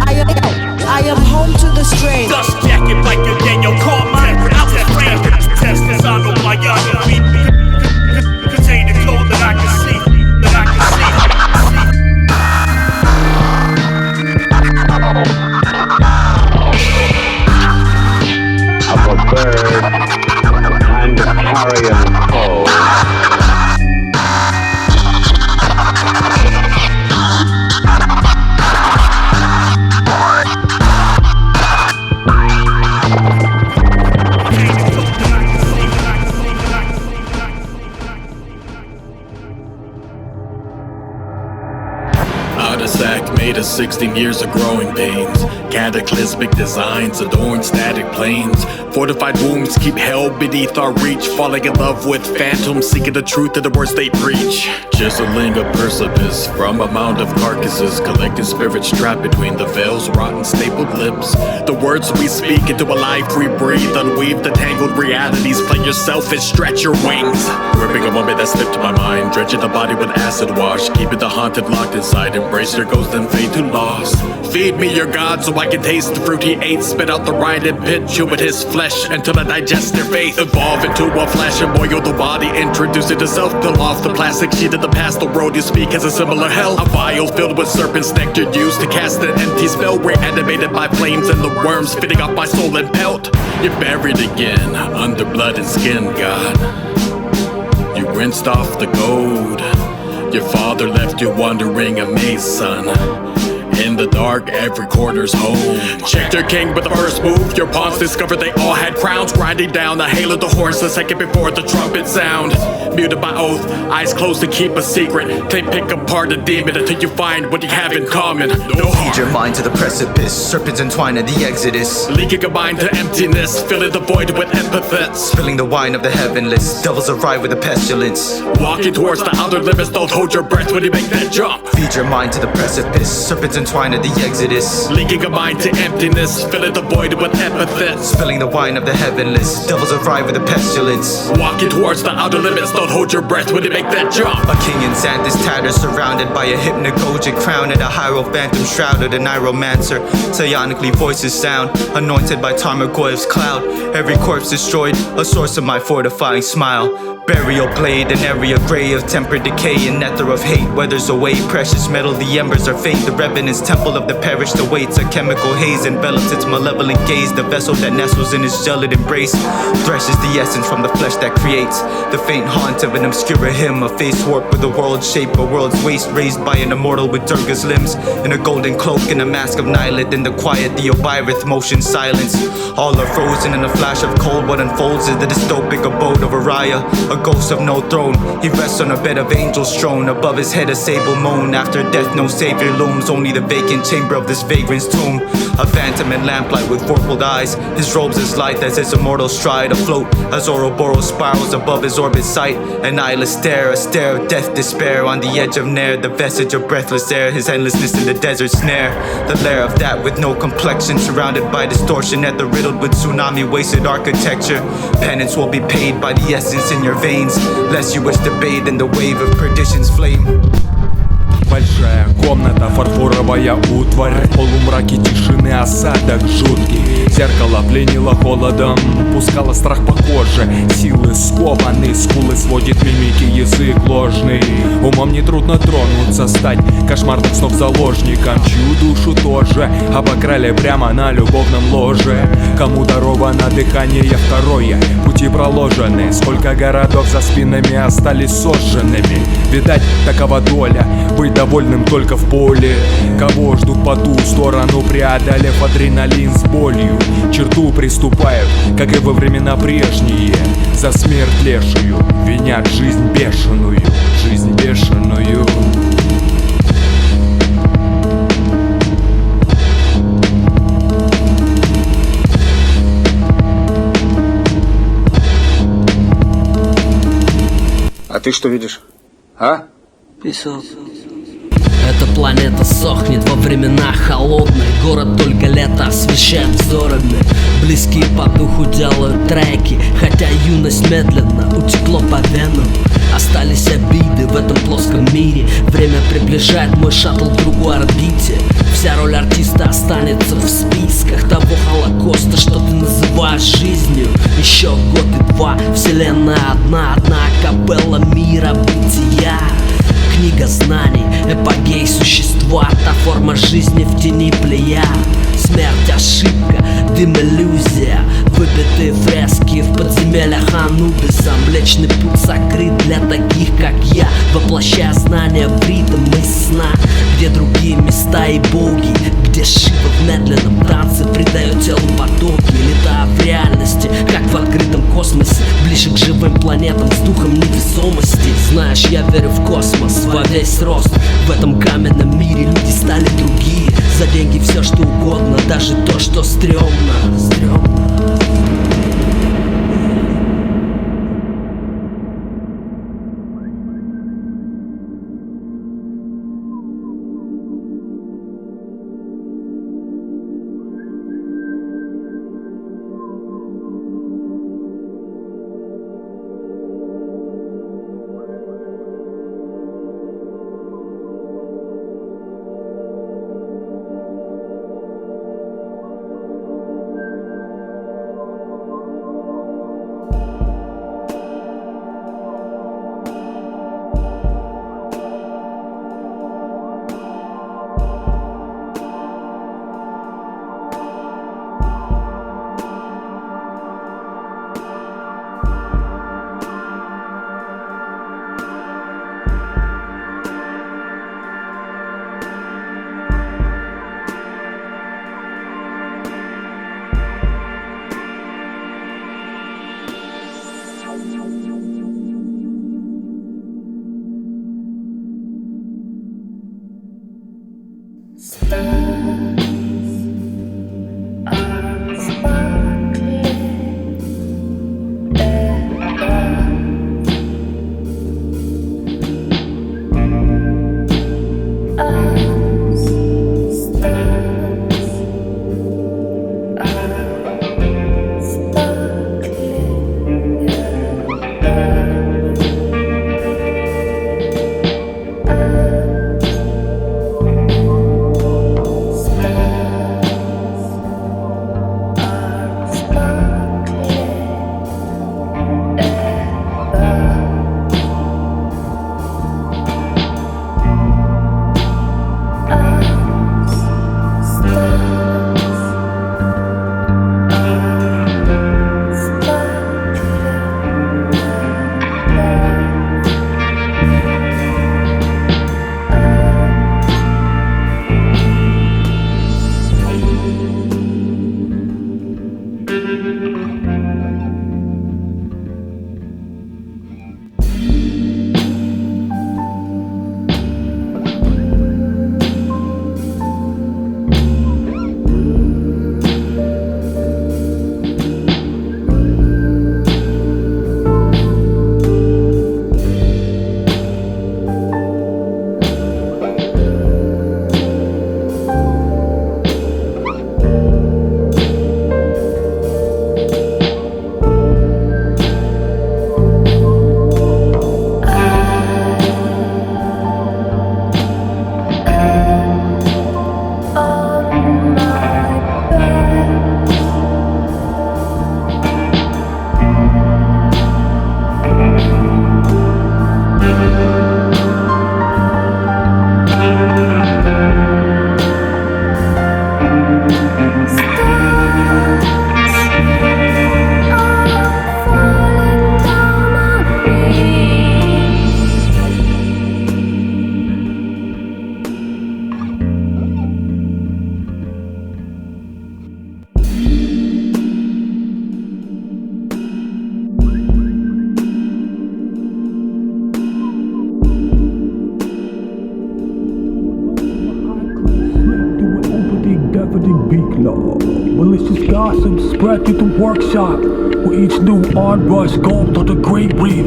I am home to the strain. Dust jacket like a Daniel Carmine. I was framed test as I know my young feet. Contain the code that I can see. Of a bird and a carrion foe. Made of 16 years of growing pains. Cataclysmic designs adorn static plains. Fortified wombs keep hell beneath our reach. Falling in love with phantoms, seeking the truth of the words they preach. Chiseling a precipice from a mound of carcasses. Collecting spirits trapped between the veils, rotten stapled lips. The words we speak into a life we breathe. Unweave the tangled realities. Play yourself and stretch your wings. Ripping a moment that slipped my mind. Drenching the body with acid wash. Keeping the haunted locked inside. Embrace your ghost and fade to loss. Feed me your god so I can taste the fruit he ate. Spit out the rind and pit, chew at his flesh until I digest their faith. Evolve into a flash and boil the body. Introduce it to self, peel off the plastic sheet of the past. The world you speak has a similar hell. A vial filled with serpent's nectar used to cast an empty spell. Reanimated by flames and the worms fitting off my soul and pelt. You're buried again under blood and skin, God. You rinsed off the gold. Your father left you wandering amazed, son. In the dark, every corner's home. Checked your king with the first move. Your pawns discovered they all had crowns. Grinding down the hail of the horse a second before the trumpet sound. Muted by oath, eyes closed to keep a secret. They pick apart a demon until you find what you have in common. No harm. Feed your mind to the precipice. Serpents entwine at the exodus. Leaking a mind to emptiness. Filling the void with epithets. Spilling the wine of the heavenless. Devils arrive with a pestilence. Walking towards the outer limits. Don't hold your breath when you make that jump. Feed your mind to the precipice. Serpents entwine at the exodus. Leaking a mind to emptiness. Filling the void with epithets. Spilling the wine of the heavenless. Devils arrive with a pestilence. Walking towards the outer limits. Don't hold your breath when you make that jump. A king in Xanthus tatters, surrounded by a hypnagogic crown and a hierophantom shrouded, a pyromancer. Psionically voices sound, anointed by Tarmogoyev's cloud. Every corpse destroyed, a source of my fortifying smile. Burial blade, an area gray of tempered decay, and nether of hate weathers away. Precious metal, the embers are faint. The revenant's temple of the perished awaits. A chemical haze envelops its malevolent gaze. The vessel that nestles in its gelid embrace threshes the essence from the flesh that creates. The faint haunt of an obscure hymn, a face warped with a world shape, a world's waste raised by an immortal with Durga's limbs. In a golden cloak and a mask of Nihilith. In the quiet, the Obirith motion silence. All are frozen in a flash of cold. What unfolds is the dystopic abode of Araya. A ghost of no throne, he rests on a bed of angels thrown. Above his head a sable moan. After death no savior looms, only the vacant chamber of this vagrant's tomb. A phantom in lamplight with vorpal eyes. His robes as light as his immortal stride. Afloat as Ouroboros spirals above his orbit sight. An eyeless stare, a stare of death despair. On the edge of Nair, the vestige of breathless air. His endlessness in the desert snare. The lair of that with no complexion, surrounded by distortion. At the riddled with tsunami wasted architecture. Penance will be paid by the essence in your veins, lest you wish to bathe in the wave of perdition's flame. Большая комната, фарфоровая утварь. В полумраке тишины осадок жуткий. Зеркало пленило холодом, пускало страх по коже. Силы скованы, скулы сводит мимики, язык ложный. Умом нетрудно тронуться, стать кошмарных снов заложником, чью душу тоже обокрали прямо на любовном ложе. Кому даровано дыхание второе, пути проложены. Сколько городов за спинами остались сожженными. Видать, такова доля, быть довольным только в поле. Кого ждут по ту сторону, преодолев адреналин с болью. Черту приступают, как и во времена прежние. За смерть лешую винят жизнь бешеную, жизнь бешеную. А ты что видишь? А? Песок. Эта планета сохнет во времена холодные. Город только лето освещает взорами. Близкие по духу делают треки, хотя юность медленно утекло по венам. Остались обиды в этом плоском мире. Время приближает мой шаттл к другой орбите. Вся роль артиста останется в списках того холокоста, что ты называешь жизнью. Еще год и два, вселенная одна капелла мира бытия. Книга знаний, эпогей существа, та форма жизни в тени плея. Смерть ошибка, дым иллюзия, выбитые фрески в подземельях Анубиса. Млечный путь сокрыт для таких, как я, воплощая знания в ритм из сна. Где другие места и боги, где Шива в медленном танце придает телу потоки. Летая в реальности, как в открытом космосе, ближе к живым планетам с духом невесомости. Знаешь, я верю в космос во весь рост. В этом каменном мире люди стали другие. За деньги все что угодно, даже то, что стрёмно. spreading Bekah. Malicious gossip spread through the workshop, with each new onrush gold on the great reef.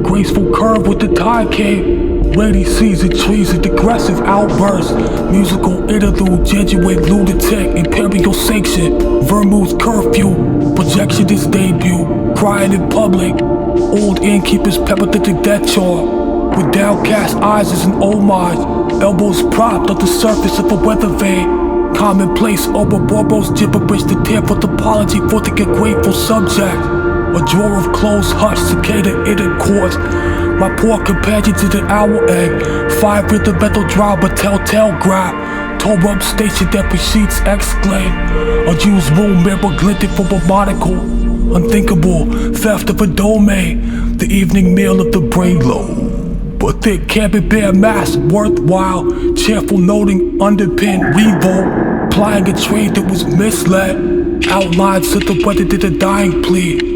Graceful curve with the tide cave. Rainy season trees and aggressive outbursts. Musical interlude, Jesuit lunatic, imperial sanction. Vermouth's curfew, projectionist debut. Crying in public, old innkeepers peppered the death chore. With downcast eyes as an homage, elbows propped on the surface of a weather vane. Commonplace Ouroboros gibberish to tear for topology for the grateful subject. A drawer of closed hush, cicada intercourse. My poor companion to the owl egg. 5 rhythmical drive, but telltale grab. Tore up station that precedes exclaim. A used room mirror glinted from a monocle. Unthinkable theft of a domain. The evening meal of the brain lobe. But thick cabin bear mass worthwhile. Cheerful noting underpin revolt. Plying a trade that was misled. Outlines silhouetted to the dying plea.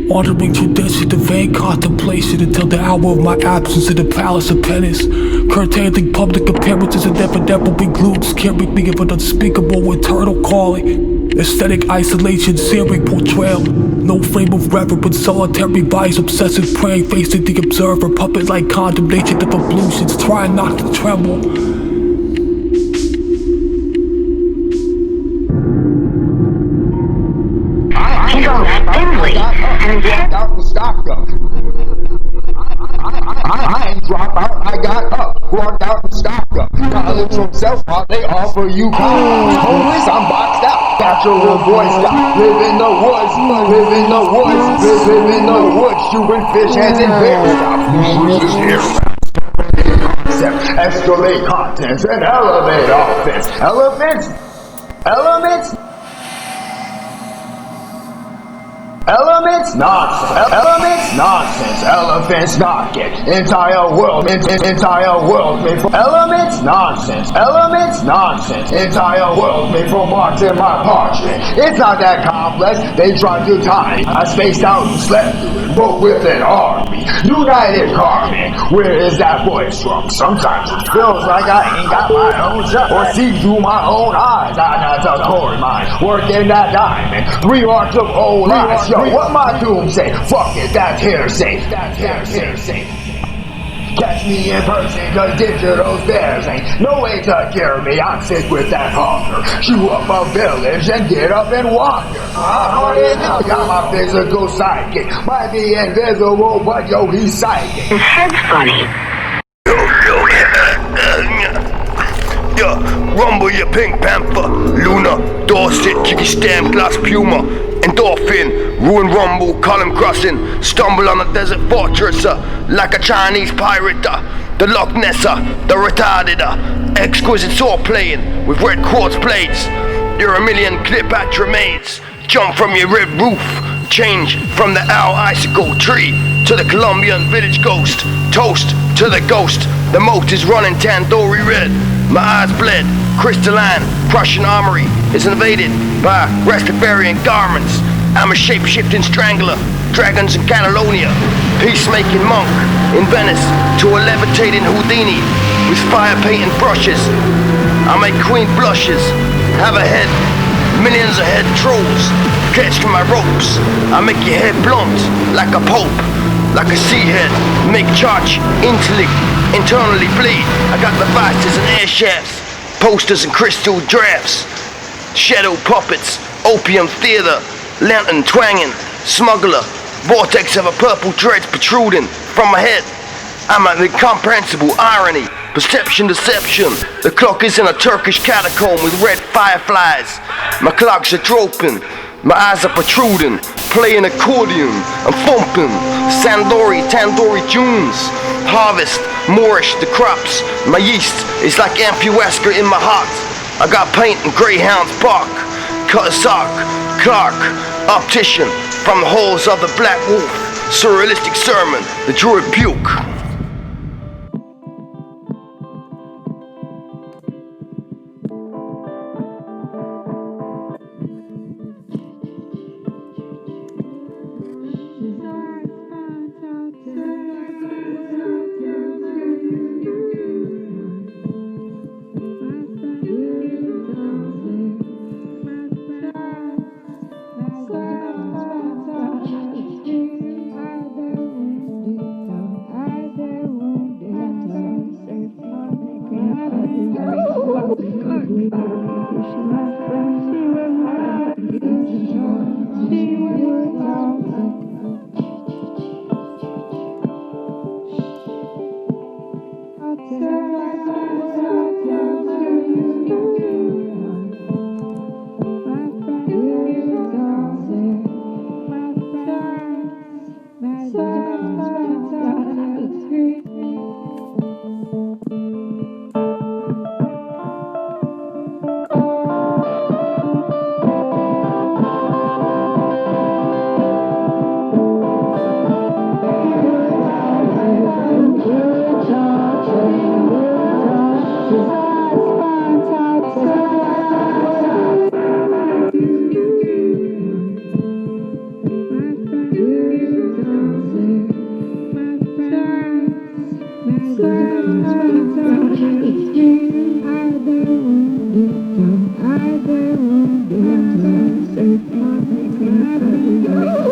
Honoring tradition to vain contemplation until the hour of my absence in the palace of penance. Curtailing public appearances and never be glued, scaring me of an unspeakable eternal calling. Aesthetic isolation, searing portrayal. No frame of reverence, solitary vice, obsessive praying, facing the observer, puppet-like condemnation of ablutions, trying not to tremble. I ain't drop out, I got up, walked out and stopped up. College from self-taught, they offer you college. Homeless, I'm boxed out. Natural Boy Scout, live in the woods, live in the woods, live in the woods, shooting fish heads and bears. Escalate contents and elevate offense. Elements? Nonsense. Elements? Nonsense. Elephants knock it. Entire world made from elements? Nonsense. Elements? Nonsense. Entire world made from marks in my parchment. It's not that complex. They tried to tie me. I spaced out and slept through it. Broke with an army. United Carmine. Where is that voice from? Sometimes it feels like I ain't got my own shot. Or see through my own eyes. I got the Carmine. Working that diamond. 3 arcs of old lies. Yo, what my doom say? Fuck it, that's hearsay. Catch me in person, cause digital's theirs ain't no way to cure me. I'm sick with that hunger. Chew up a village and get up and wander. Got my physical sidekick. Might be invisible, but yo, he's psychic. His head's funny. Rumble, you pink panther. Luna, Dorset, jiggy stem, glass puma. Endorphin, ruin rumble, column crossing. Stumble on a desert fortress, like a Chinese pirate. The Loch Nesser, the retarded. Exquisite sword playing with red quartz plates. You're a million Cleopatra maids. Jump from your red roof. Change from the owl icicle tree to the Colombian village ghost. Toast to the ghost. The moat is running tandoori red. My eyes bled. Crystalline, Prussian armory is invaded by Rastafarian garments. I'm a shape-shifting strangler, dragons in Catalonia, peacemaking monk in Venice to a levitating Houdini with fire-painting brushes. I make queen blushes, have a head, millions of head trolls, catch my ropes. I make your head blunt like a pope, like a sea head, make charge internally bleed. I got the vices and air shafts. Posters and crystal drafts, shadow puppets, opium theater, lantern twanging, smuggler, vortex of a purple dread protruding from my head. I'm an incomprehensible irony, perception, deception. The clock is in a Turkish catacomb with red fireflies. My clocks are drooping, my eyes are protruding, playing accordion, I'm thumping, Sandori, Tandoori tunes. Harvest, Moorish, the crops. My yeast is like Ampuesca in my heart. I got paint and greyhounds bark. Cut a sock, Clark, optician from the halls of the Black Wolf. Surrealistic sermon, the druid puke. I